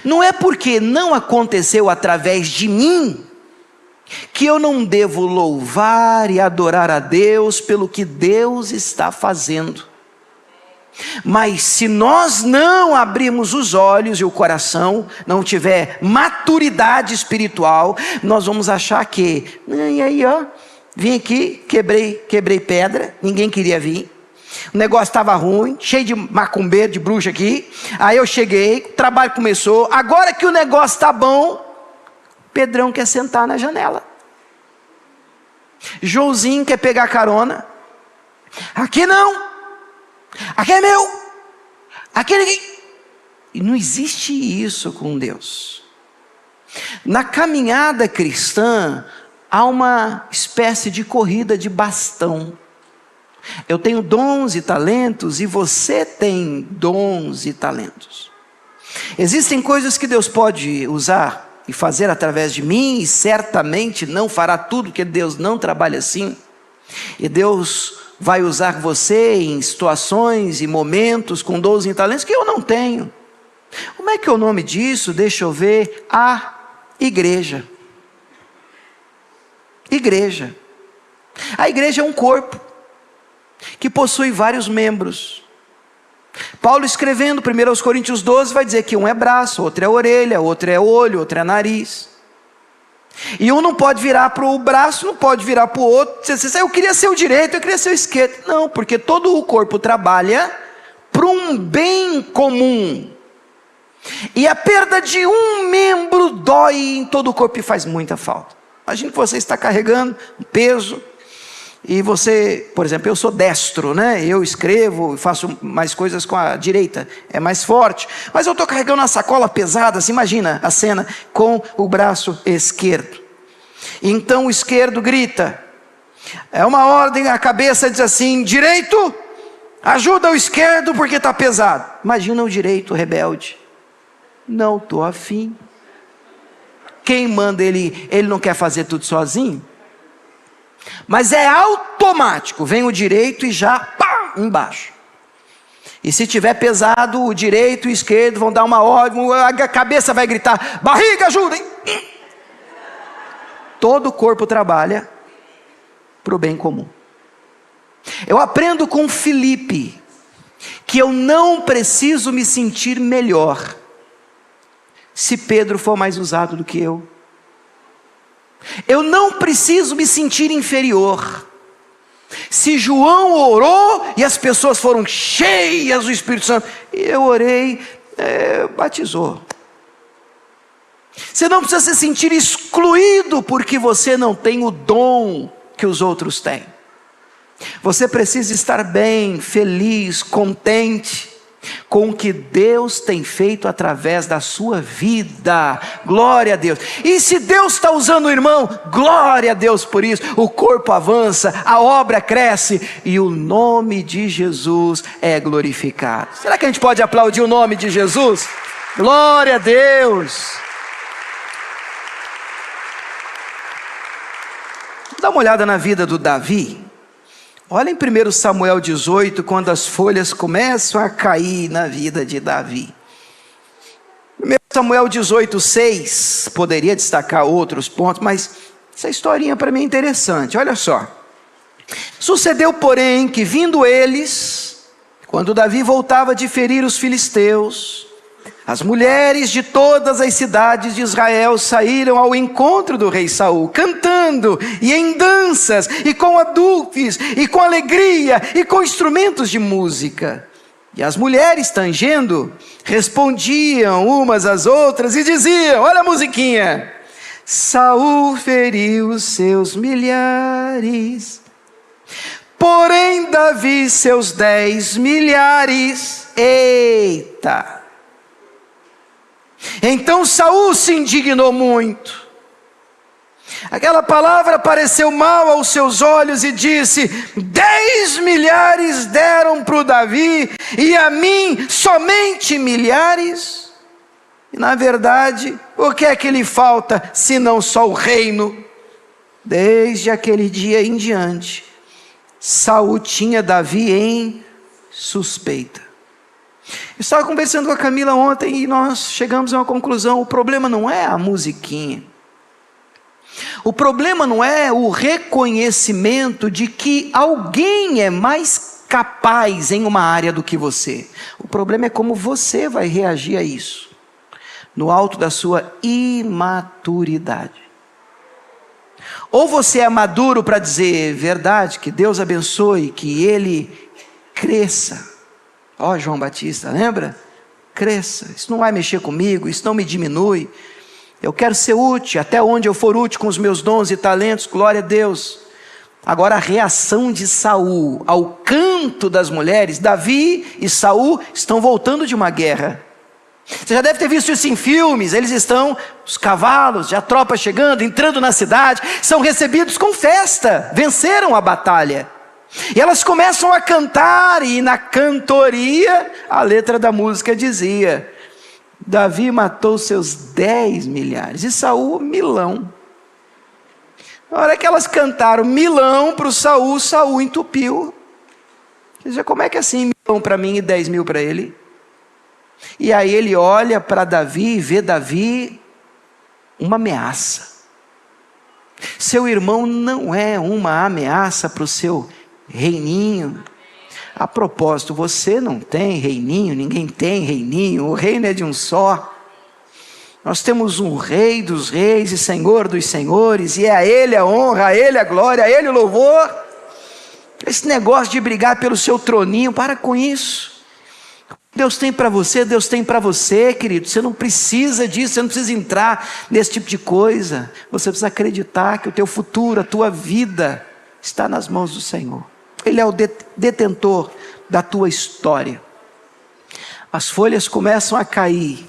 Não é porque não aconteceu através de mim que eu não devo louvar e adorar a Deus pelo que Deus está fazendo. Mas se nós não abrirmos os olhos e o coração, não tiver maturidade espiritual, nós vamos achar que, e aí ó, vim aqui, quebrei pedra, ninguém queria vir, o negócio estava ruim, cheio de macumbeiro, de bruxa aqui, aí eu cheguei, o trabalho começou, agora que o negócio está bom, Pedrão quer sentar na janela, Joãozinho quer pegar carona, aqui não, aqui é meu, aqui é ninguém. E não existe isso com Deus. Na caminhada cristã, há uma espécie de corrida de bastão. Eu tenho dons e talentos, e você tem dons e talentos. Existem coisas que Deus pode usar e fazer através de mim, e certamente não fará tudo, porque Deus não trabalha assim. E Deus vai usar você em situações e momentos com dons e talentos que eu não tenho. Como é que é o nome disso? Deixa eu ver. A igreja. Igreja. A igreja é um corpo que possui vários membros. Paulo, escrevendo 1 Coríntios 12, vai dizer que um é braço, outro é orelha, outro é olho, outro é nariz. E um não pode virar para o braço, não pode virar para o outro. Você diz, eu queria ser o direito, eu queria ser o esquerdo. Não, porque todo o corpo trabalha para um bem comum. E a perda de um membro dói em todo o corpo e faz muita falta. Imagine que você está carregando um peso, e você, por exemplo, eu sou destro, né? Eu escrevo, faço mais coisas com a direita, é mais forte. Mas eu estou carregando uma sacola pesada, assim, imagina a cena, com o braço esquerdo. Então o esquerdo grita, é uma ordem, a cabeça diz assim, direito, ajuda o esquerdo porque está pesado. Imagina o direito rebelde, não estou afim. Quem manda ele não quer fazer tudo sozinho? Mas é automático, vem o direito e já, pá, embaixo. E se tiver pesado, o direito e o esquerdo vão dar uma ordem, a cabeça vai gritar, barriga, ajuda, hein? Todo o corpo trabalha para o bem comum. Eu aprendo com Filipe, que eu não preciso me sentir melhor, se Pedro for mais usado do que eu. Eu não preciso me sentir inferior, se João orou e as pessoas foram cheias do Espírito Santo, e eu orei, batizou. Você não precisa se sentir excluído porque você não tem o dom que os outros têm. Você precisa estar bem, feliz, contente com o que Deus tem feito através da sua vida. Glória a Deus. E se Deus está usando o irmão, glória a Deus por isso. O corpo avança, a obra cresce e o nome de Jesus é glorificado. Será que a gente pode aplaudir o nome de Jesus? Glória a Deus. Dá uma olhada na vida do Davi. Olha em 1 Samuel 18, quando as folhas começam a cair na vida de Davi. 1 Samuel 18, 6, poderia destacar outros pontos, mas essa historinha para mim é interessante, olha só. Sucedeu, porém, que vindo eles, quando Davi voltava de ferir os filisteus, as mulheres de todas as cidades de Israel saíram ao encontro do rei Saul, cantando e em danças, e com adufes, e com alegria, e com instrumentos de música. E as mulheres, tangendo, respondiam umas às outras e diziam, olha a musiquinha, Saul feriu os seus milhares, porém Davi seus 10 milhares. Eita! Então Saul se indignou muito. Aquela palavra pareceu mal aos seus olhos e disse, 10 milhares deram para o Davi e a mim somente milhares? E na verdade, o que é que lhe falta, senão só o reino? Desde aquele dia em diante, Saul tinha Davi em suspeita. Eu estava conversando com a Camila ontem e nós chegamos a uma conclusão, o problema não é a musiquinha. O problema não é o reconhecimento de que alguém é mais capaz em uma área do que você. O problema é como você vai reagir a isso, no alto da sua imaturidade. Ou você é maduro para dizer verdade, que Deus abençoe, que ele cresça. Ó, João Batista, lembra? Cresça, isso não vai mexer comigo, isso não me diminui. Eu quero ser útil, até onde eu for útil com os meus dons e talentos, glória a Deus. Agora a reação de Saul ao canto das mulheres, Davi e Saul estão voltando de uma guerra. Você já deve ter visto isso em filmes, eles estão, os cavalos, já a tropa chegando, entrando na cidade, são recebidos com festa, venceram a batalha. E elas começam a cantar, e na cantoria, a letra da música dizia, Davi matou seus 10 milhares, e Saul, milão. Na hora que elas cantaram milão para o Saul, Saul entupiu. Quer dizer, como é que é assim, milão para mim e 10 mil para ele? E aí ele olha para Davi e vê Davi uma ameaça. Seu irmão não é uma ameaça para o seu reininho. A propósito, você não tem reininho, ninguém tem reininho, o reino é de um só. Nós temos um rei dos reis e senhor dos senhores, e é a ele a honra, a ele a glória, a ele o louvor. Esse negócio de brigar pelo seu troninho, para com isso. Deus tem para você, Deus tem para você, querido. Você não precisa disso, você não precisa entrar nesse tipo de coisa. Você precisa acreditar que o teu futuro, a tua vida está nas mãos do Senhor. Ele é o detentor da tua história. As folhas começam a cair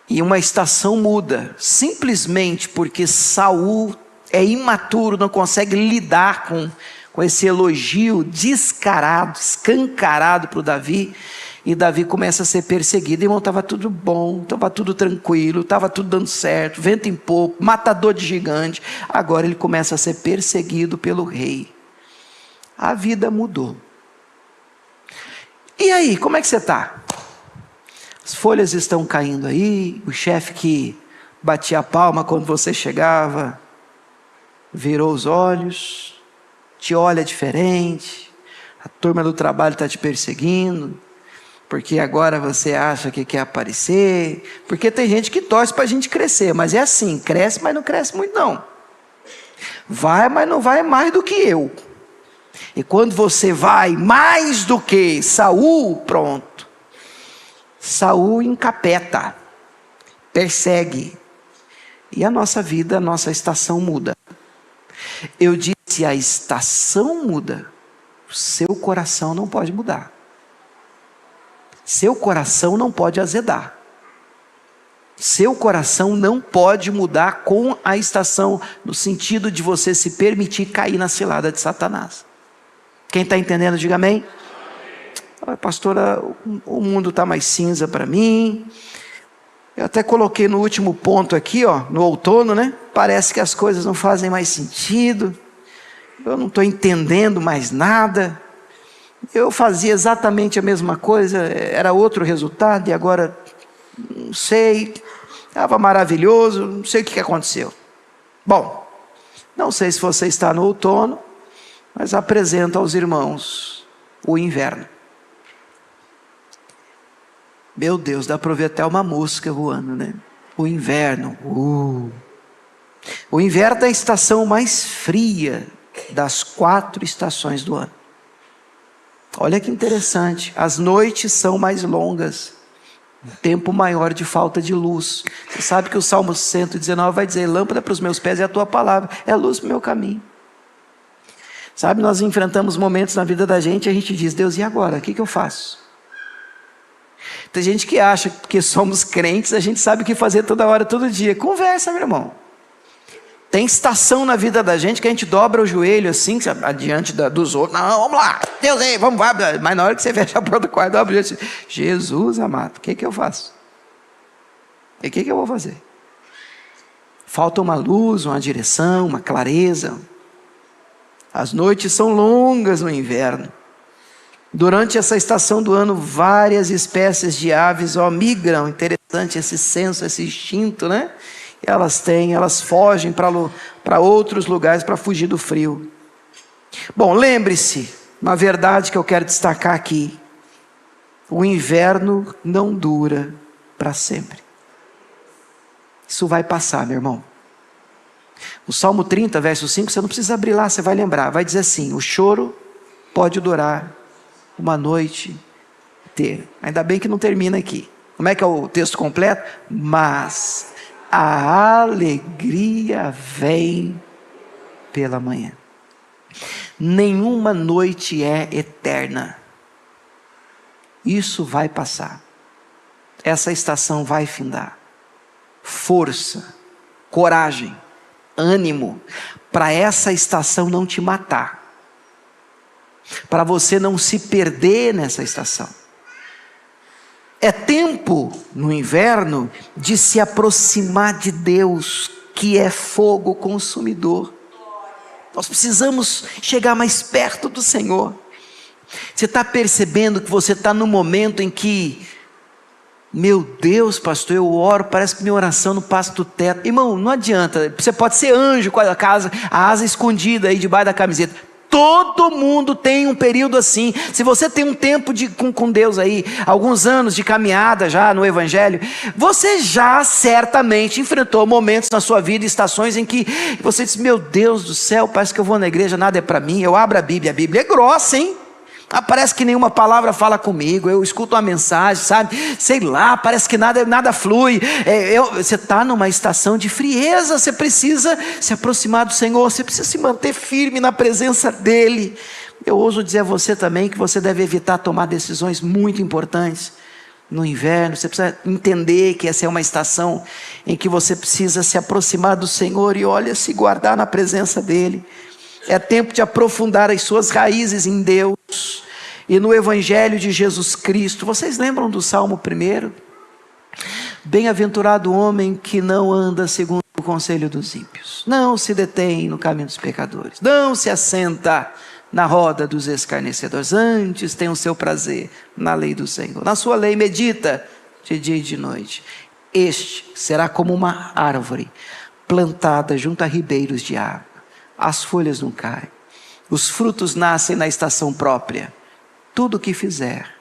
e uma estação muda, simplesmente porque Saul é imaturo, não consegue lidar com esse elogio descarado, escancarado para o Davi. E Davi começa a ser perseguido. Irmão, estava tudo bom, estava tudo tranquilo, estava tudo dando certo, vento em pouco, matador de gigante. Agora ele começa a ser perseguido pelo rei. A vida mudou. E aí, como é que você está? As folhas estão caindo aí, o chefe que batia a palma quando você chegava, virou os olhos, te olha diferente, a turma do trabalho está te perseguindo, porque agora você acha que quer aparecer, porque tem gente que torce para a gente crescer, mas é assim, cresce, mas não cresce muito não, vai, mas não vai mais do que eu, e quando você vai mais do que Saul, pronto, Saul encapeta, persegue, e a nossa vida, a nossa estação muda. Eu disse, a estação muda, seu coração não pode mudar. Seu coração não pode azedar. Seu coração não pode mudar com a estação, no sentido de você se permitir cair na cilada de Satanás. Quem está entendendo, diga amém. Pastora, o mundo está mais cinza para mim. Eu até coloquei no último ponto aqui, no outono, né? Parece que as coisas não fazem mais sentido. Eu não estou entendendo mais nada. Eu fazia exatamente a mesma coisa, era outro resultado, e agora não sei, estava maravilhoso, não sei o que aconteceu. Bom, não sei se você está no outono, mas apresento aos irmãos o inverno. Meu Deus, dá para ver até uma mosca voando, né? O inverno. O inverno é a estação mais fria das 4 estações do ano. Olha que interessante, as noites são mais longas, tempo maior de falta de luz. Você sabe que o Salmo 119 vai dizer, lâmpada para os meus pés é a tua palavra, é luz para o meu caminho. Sabe, nós enfrentamos momentos na vida da gente e a gente diz, Deus, e agora? O que eu faço? Tem gente que acha que porque somos crentes, a gente sabe o que fazer toda hora, todo dia. Conversa, meu irmão. Tem estação na vida da gente que a gente dobra o joelho assim, adiante dos outros. Não, vamos lá, Deus aí, vamos lá. Mas na hora que você fecha a porta do quarto, dobra o joelho. Jesus amado, o que eu faço? E o que eu vou fazer? Falta uma luz, uma direção, uma clareza. As noites são longas no inverno. Durante essa estação do ano, várias espécies de aves migram. Interessante esse senso, esse instinto, né? Elas fogem para outros lugares para fugir do frio. Bom, lembre-se, uma verdade que eu quero destacar aqui: o inverno não dura para sempre. Isso vai passar, meu irmão. O Salmo 30, verso 5, você não precisa abrir lá, você vai lembrar. Vai dizer assim: o choro pode durar uma noite inteira. Ainda bem que não termina aqui. Como é que é o texto completo? Mas a alegria vem pela manhã. Nenhuma noite é eterna. Isso vai passar. Essa estação vai findar. Força, coragem, ânimo, para essa estação não te matar. Para você não se perder nessa estação. É tempo, no inverno, de se aproximar de Deus, que é fogo consumidor. Nós precisamos chegar mais perto do Senhor. Você está percebendo que você está no momento em que, meu Deus, pastor, eu oro, parece que minha oração não passa do teto. Irmão, não adianta, você pode ser anjo com a asa escondida aí debaixo da camiseta. Todo mundo tem um período assim. Se você tem um tempo com Deus aí, alguns anos de caminhada já no Evangelho, você já certamente enfrentou momentos na sua vida, estações em que você diz, meu Deus do céu, parece que eu vou na igreja, nada é para mim. Eu abro a Bíblia é grossa, hein? Parece que nenhuma palavra fala comigo, eu escuto uma mensagem, sabe? Sei lá, parece que nada flui. Você está numa estação de frieza, você precisa se aproximar do Senhor, você precisa se manter firme na presença dEle. Eu ouso dizer a você também que você deve evitar tomar decisões muito importantes no inverno. Você precisa entender que essa é uma estação em que você precisa se aproximar do Senhor e, olha, se guardar na presença dEle. É tempo de aprofundar as suas raízes em Deus e no Evangelho de Jesus Cristo. Vocês lembram do Salmo 1? Bem-aventurado o homem que não anda segundo o conselho dos ímpios, não se detém no caminho dos pecadores, não se assenta na roda dos escarnecedores, antes tem o seu prazer na lei do Senhor, na sua lei medita de dia e de noite. Este será como uma árvore plantada junto a ribeiros de água, as folhas não caem, os frutos nascem na estação própria, tudo o que fizer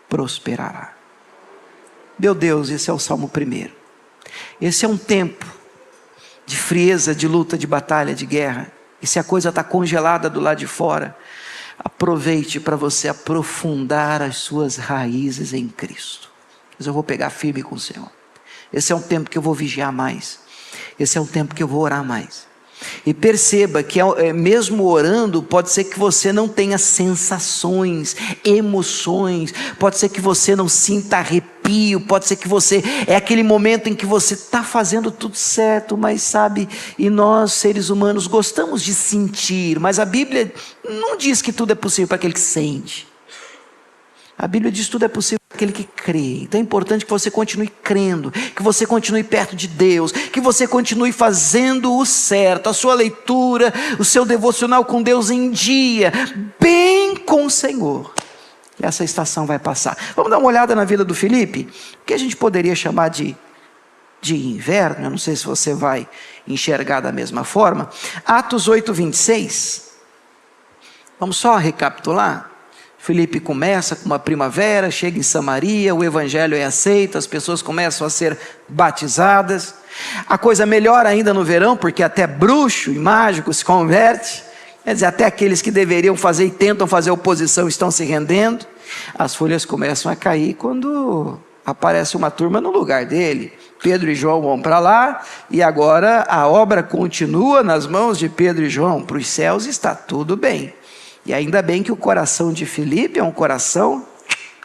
prosperará. Meu Deus, esse é o Salmo 1. Esse é um tempo de frieza, de luta, de batalha, de guerra. E se a coisa está congelada do lado de fora, aproveite para você aprofundar as suas raízes em Cristo. Mas eu vou pegar firme com o Senhor. Esse é um tempo que eu vou vigiar mais. Esse é um tempo que eu vou orar mais. E perceba que mesmo orando, pode ser que você não tenha sensações, emoções, pode ser que você não sinta arrepio, pode ser que você, é aquele momento em que você está fazendo tudo certo, mas sabe, e nós seres humanos gostamos de sentir, mas a Bíblia não diz que tudo é possível para aquele que sente. A Bíblia diz que tudo é possível para aquele que crê. Então é importante que você continue crendo, que você continue perto de Deus, que você continue fazendo o certo, a sua leitura, o seu devocional com Deus em dia, bem com o Senhor. E essa estação vai passar. Vamos dar uma olhada na vida do Filipe, o que a gente poderia chamar de inverno. Eu não sei se você vai enxergar da mesma forma. Atos 8:26. Vamos só recapitular. Filipe começa com uma primavera, chega em Samaria, o evangelho é aceito, as pessoas começam a ser batizadas. A coisa melhora ainda no verão, porque até bruxo e mágico se converte. Quer dizer, até aqueles que deveriam fazer e tentam fazer oposição estão se rendendo. As folhas começam a cair quando aparece uma turma no lugar dele. Pedro e João vão para lá, e agora a obra continua nas mãos de Pedro e João. Para os céus está tudo bem. E ainda bem que o coração de Filipe é um coração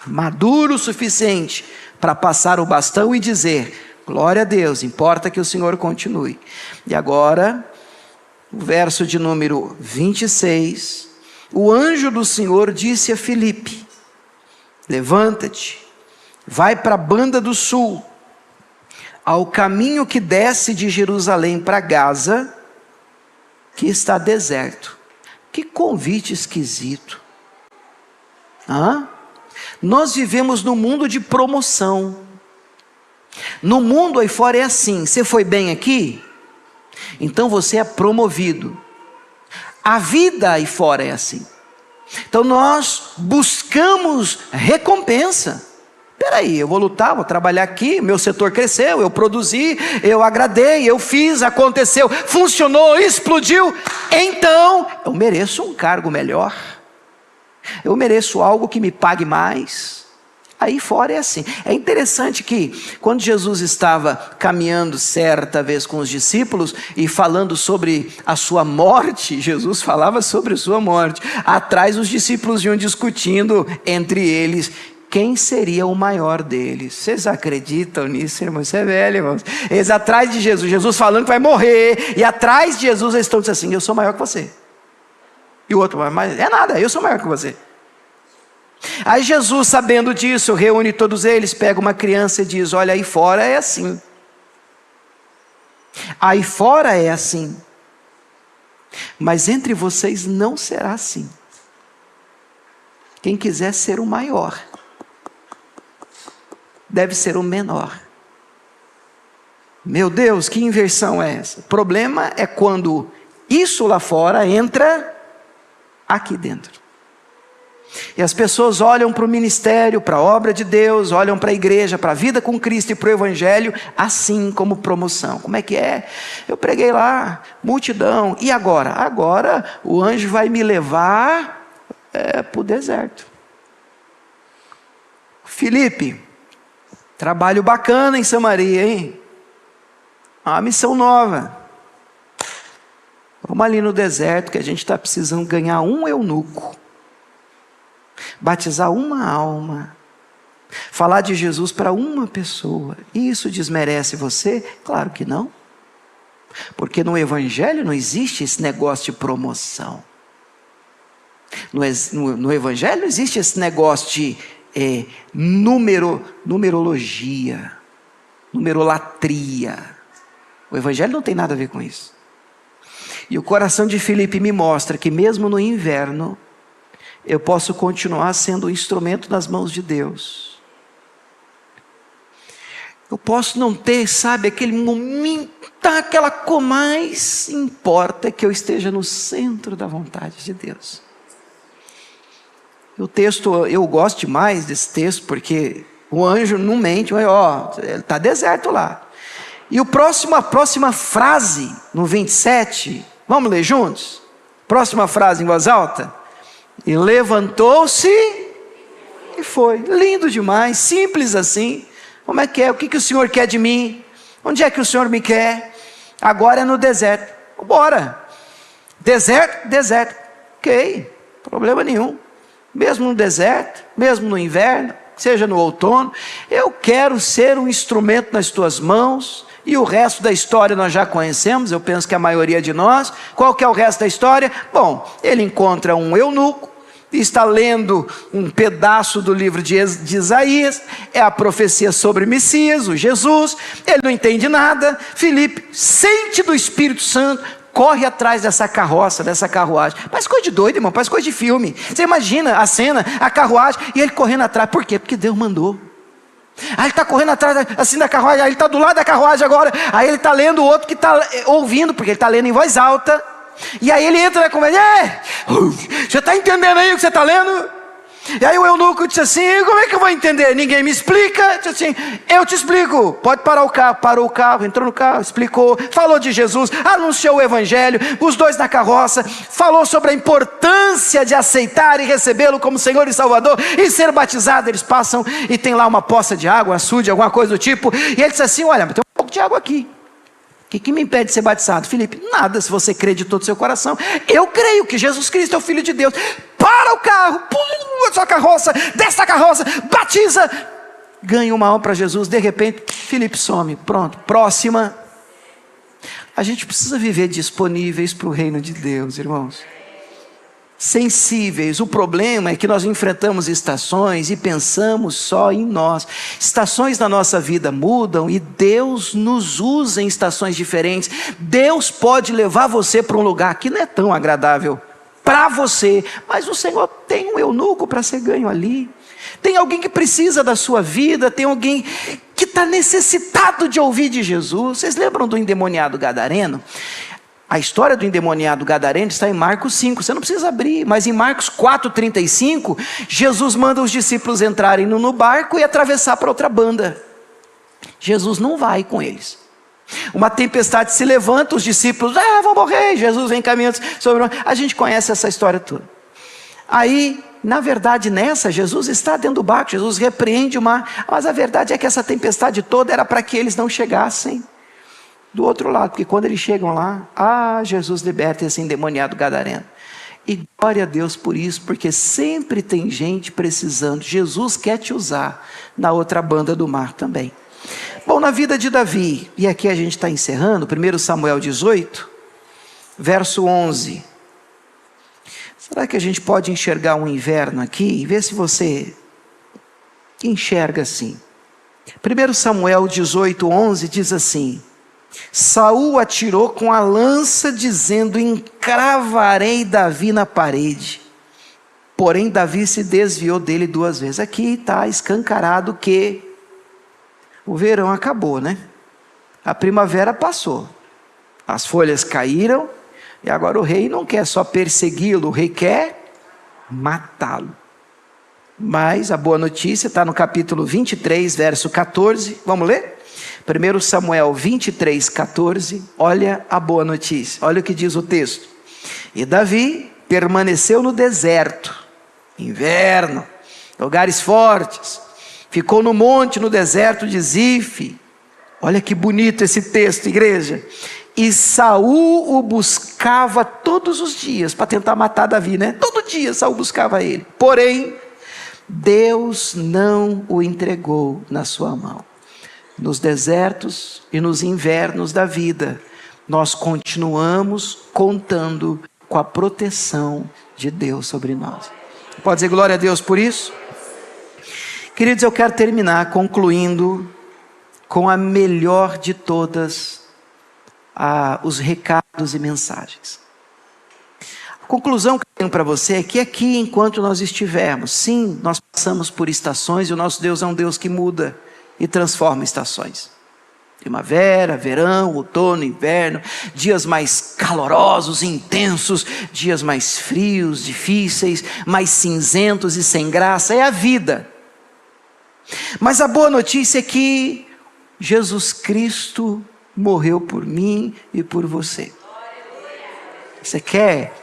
maduro o suficiente para passar o bastão e dizer: glória a Deus, importa que o Senhor continue. E agora, o verso de número 26, o anjo do Senhor disse a Filipe: levanta-te, vai para a banda do sul, ao caminho que desce de Jerusalém para Gaza, que está deserto. Que convite esquisito. Nós vivemos num mundo de promoção. No mundo aí fora é assim: você foi bem aqui, então você é promovido. A vida aí fora é assim. Então nós buscamos recompensa. Peraí, eu vou lutar, vou trabalhar aqui, meu setor cresceu, eu produzi, eu agradei, eu fiz, aconteceu, funcionou, explodiu, então eu mereço um cargo melhor, eu mereço algo que me pague mais. Aí fora é assim. É interessante que quando Jesus estava caminhando certa vez com os discípulos e falando sobre a sua morte, Jesus falava sobre a sua morte, atrás os discípulos iam discutindo entre eles quem seria o maior deles. Vocês acreditam nisso, irmãos? Isso é velho, irmãos. Eles atrás de Jesus, Jesus falando que vai morrer, e atrás de Jesus eles estão dizendo assim: eu sou maior que você. E o outro: mas é nada, eu sou maior que você. Aí Jesus, sabendo disso, reúne todos eles, pega uma criança e diz: olha, aí fora é assim. Aí fora é assim. Mas entre vocês não será assim. Quem quiser ser o maior deve ser o menor. Meu Deus, que inversão é essa? O problema é quando isso lá fora entra aqui dentro. E as pessoas olham para o ministério, para a obra de Deus, olham para a igreja, para a vida com Cristo e para o evangelho, assim como promoção. Como é que é? Eu preguei lá, multidão, e agora? Agora o anjo vai me levar para o deserto. Filipe, trabalho bacana em Samaria, hein? Uma missão nova. Vamos ali no deserto que a gente está precisando ganhar um eunuco, batizar uma alma, falar de Jesus para uma pessoa. Isso desmerece você? Claro que não. Porque no Evangelho não existe esse negócio de promoção. No Evangelho não existe esse negócio de numerologia, numerolatria. O Evangelho não tem nada a ver com isso. E o coração de Filipe me mostra que mesmo no inverno, eu posso continuar sendo um instrumento nas mãos de Deus. Eu posso não ter, sabe, aquele momento, aquela coisa mais importa, que eu esteja no centro da vontade de Deus. O texto, eu gosto demais desse texto, porque o anjo não mente, ele está deserto lá. E a próxima frase, no 27, vamos ler juntos? Próxima frase em voz alta. E levantou-se e foi. Lindo demais, simples assim. Como é que é? O que o Senhor quer de mim? Onde é que o Senhor me quer? Agora é no deserto. Bora. Deserto. Ok, problema nenhum. Mesmo no deserto, mesmo no inverno, seja no outono, eu quero ser um instrumento nas tuas mãos. E o resto da história nós já conhecemos, eu penso que a maioria de nós. Qual que é o resto da história? Bom, ele encontra um eunuco, está lendo um pedaço do livro de Isaías, é a profecia sobre Messias, o Jesus, ele não entende nada. Filipe sente do Espírito Santo, corre atrás dessa carroça, dessa carruagem. Parece coisa de doido, irmão, parece coisa de filme. Você imagina a cena, a carruagem, e ele correndo atrás. Por quê? Porque Deus mandou. Aí ele está correndo atrás assim da carruagem, aí ele está do lado da carruagem agora, aí ele está lendo, o outro que está ouvindo, porque ele está lendo em voz alta. E aí ele entra na conversa, você está entendendo aí o que você está lendo? E aí o eunuco disse assim, como é que eu vou entender? Ninguém me explica. Disse assim, eu te explico. Pode parar o carro. Parou o carro, entrou no carro, explicou, falou de Jesus, anunciou o Evangelho, os dois na carroça, falou sobre a importância de aceitar e recebê-lo como Senhor e Salvador e ser batizado. Eles passam e tem lá uma poça de água, um açude, alguma coisa do tipo, e ele disse assim, olha, tem um pouco de água aqui. O que me impede de ser batizado? Filipe, nada, se você crê de todo o seu coração. Eu creio que Jesus Cristo é o Filho de Deus. Para o carro, pula a sua carroça, desce a carroça, batiza, ganha uma alma para Jesus. De repente, Filipe some, pronto, próxima. A gente precisa viver disponíveis para o reino de Deus, irmãos. Sensíveis. O problema é que nós enfrentamos estações e pensamos só em nós. Estações na nossa vida mudam e Deus nos usa em estações diferentes. Deus pode levar você para um lugar que não é tão agradável para você, mas o Senhor tem um eunuco para ser ganho ali. Tem alguém que precisa da sua vida, tem alguém que está necessitado de ouvir de Jesus. Vocês lembram do endemoniado gadareno? A história do endemoniado gadareno está em Marcos 5, você não precisa abrir, mas em Marcos 4,35, Jesus manda os discípulos entrarem no barco e atravessar para outra banda. Jesus não vai com eles. Uma tempestade se levanta, os discípulos, vão morrer, Jesus vem caminhando sobre... A gente conhece essa história toda. Aí, na verdade, Jesus está dentro do barco, Jesus repreende o mar, mas a verdade é que essa tempestade toda era para que eles não chegassem do outro lado, porque quando eles chegam lá, Jesus liberta esse endemoniado gadareno. E glória a Deus por isso, porque sempre tem gente precisando. Jesus quer te usar na outra banda do mar também. Bom, na vida de Davi, e aqui a gente está encerrando, 1 Samuel 18, verso 11. Será que a gente pode enxergar um inverno aqui? E ver se você enxerga assim. 1 Samuel 18, 11 diz assim: Saul atirou com a lança, dizendo: encravarei Davi na parede. Porém Davi se desviou dele 2 vezes. Aqui está escancarado que o verão acabou, né? A primavera passou, as folhas caíram, e agora o rei não quer só persegui-lo, o rei quer matá-lo. Mas a boa notícia está no capítulo 23, verso 14, vamos ler? 1 Samuel 23, 14, olha a boa notícia, olha o que diz o texto. E Davi permaneceu no deserto, inverno, lugares fortes. Ficou no monte, no deserto de Zif. Olha que bonito esse texto, igreja. E Saul o buscava todos os dias para tentar matar Davi, né? Todo dia Saul buscava ele. Porém, Deus não o entregou na sua mão. Nos desertos e nos invernos da vida, nós continuamos contando com a proteção de Deus sobre nós. Pode dizer glória a Deus por isso? Queridos, eu quero terminar concluindo com a melhor de todas os recados e mensagens. A conclusão que eu tenho para você é que aqui, enquanto nós estivermos, sim, nós passamos por estações e o nosso Deus é um Deus que muda e transforma estações. Primavera, verão, outono, inverno, dias mais calorosos e intensos, dias mais frios, difíceis, mais cinzentos e sem graça, é a vida. Mas a boa notícia é que Jesus Cristo morreu por mim e por você. Você quer?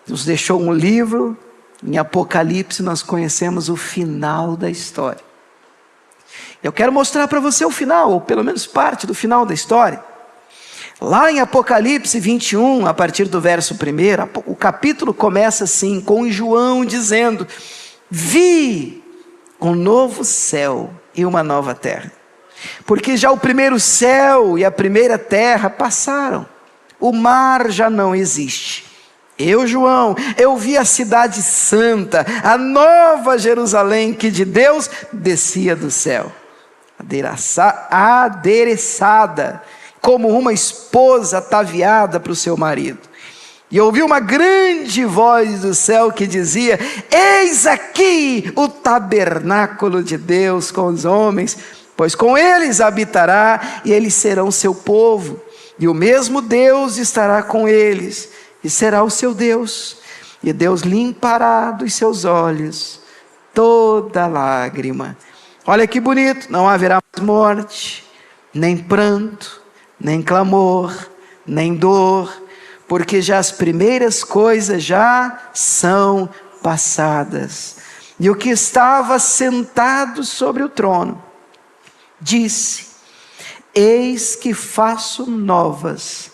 Nos deixou um livro, em Apocalipse nós conhecemos o final da história. Eu quero mostrar para você o final, ou pelo menos parte do final da história. Lá em Apocalipse 21, a partir do verso 1, o capítulo começa assim, com João dizendo: vi um novo céu e uma nova terra, porque já o primeiro céu e a primeira terra passaram, o mar já não existe. Eu, João, eu vi a cidade santa, a nova Jerusalém, que de Deus descia do céu, adereçada, como uma esposa ataviada para o seu marido. E ouvi uma grande voz do céu que dizia: eis aqui o tabernáculo de Deus com os homens, pois com eles habitará, e eles serão seu povo, e o mesmo Deus estará com eles, e será o seu Deus, e Deus limpará dos seus olhos toda lágrima. Olha que bonito, não haverá mais morte, nem pranto, nem clamor, nem dor, porque já as primeiras coisas já são passadas. E o que estava sentado sobre o trono disse: eis que faço novas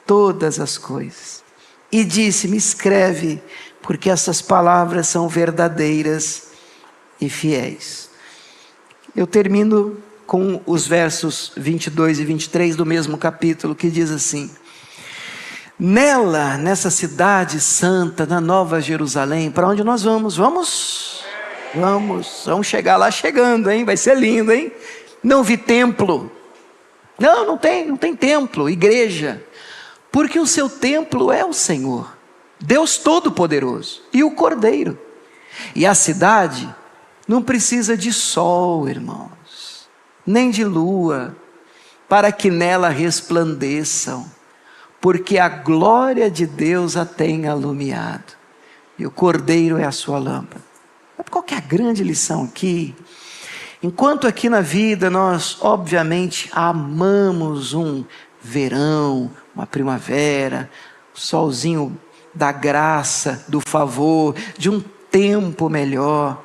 todas as coisas. E disse-me: escreve, porque essas palavras são verdadeiras e fiéis. Eu termino com os versos 22 e 23 do mesmo capítulo, que diz assim: nela, nessa cidade santa, na Nova Jerusalém, para onde nós vamos? Vamos Vamos chegar lá chegando, hein? Vai ser lindo, hein? Não vi templo. Não tem templo, igreja. Porque o seu templo é o Senhor, Deus Todo-Poderoso, e o Cordeiro. E a cidade não precisa de sol, irmãos, nem de lua, para que nela resplandeçam, porque a glória de Deus a tem alumiado, e o Cordeiro é a sua lâmpada. Qual que é a grande lição aqui? Enquanto aqui na vida nós obviamente amamos um verão, uma primavera, o solzinho da graça, do favor, de um tempo melhor,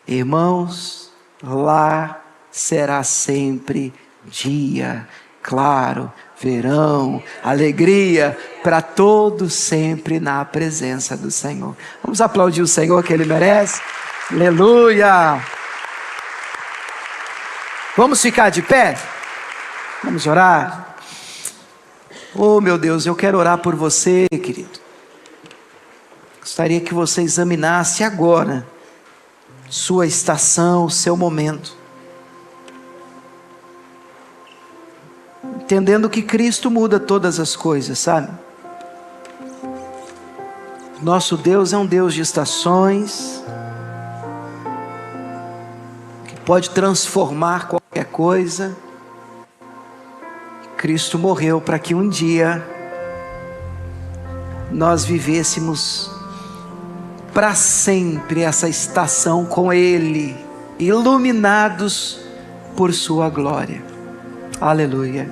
irmãos, lá será sempre dia claro, verão, alegria para todos sempre na presença do Senhor. Vamos aplaudir o Senhor, que Ele merece. Aleluia! Vamos ficar de pé? Vamos orar? Oh meu Deus, eu quero orar por você, querido. Gostaria que você examinasse agora sua estação, seu momento, entendendo que Cristo muda todas as coisas, sabe? Nosso Deus é um Deus de estações, que pode transformar qualquer coisa. Cristo morreu para que um dia nós vivêssemos para sempre essa estação com Ele, iluminados por sua glória. Aleluia.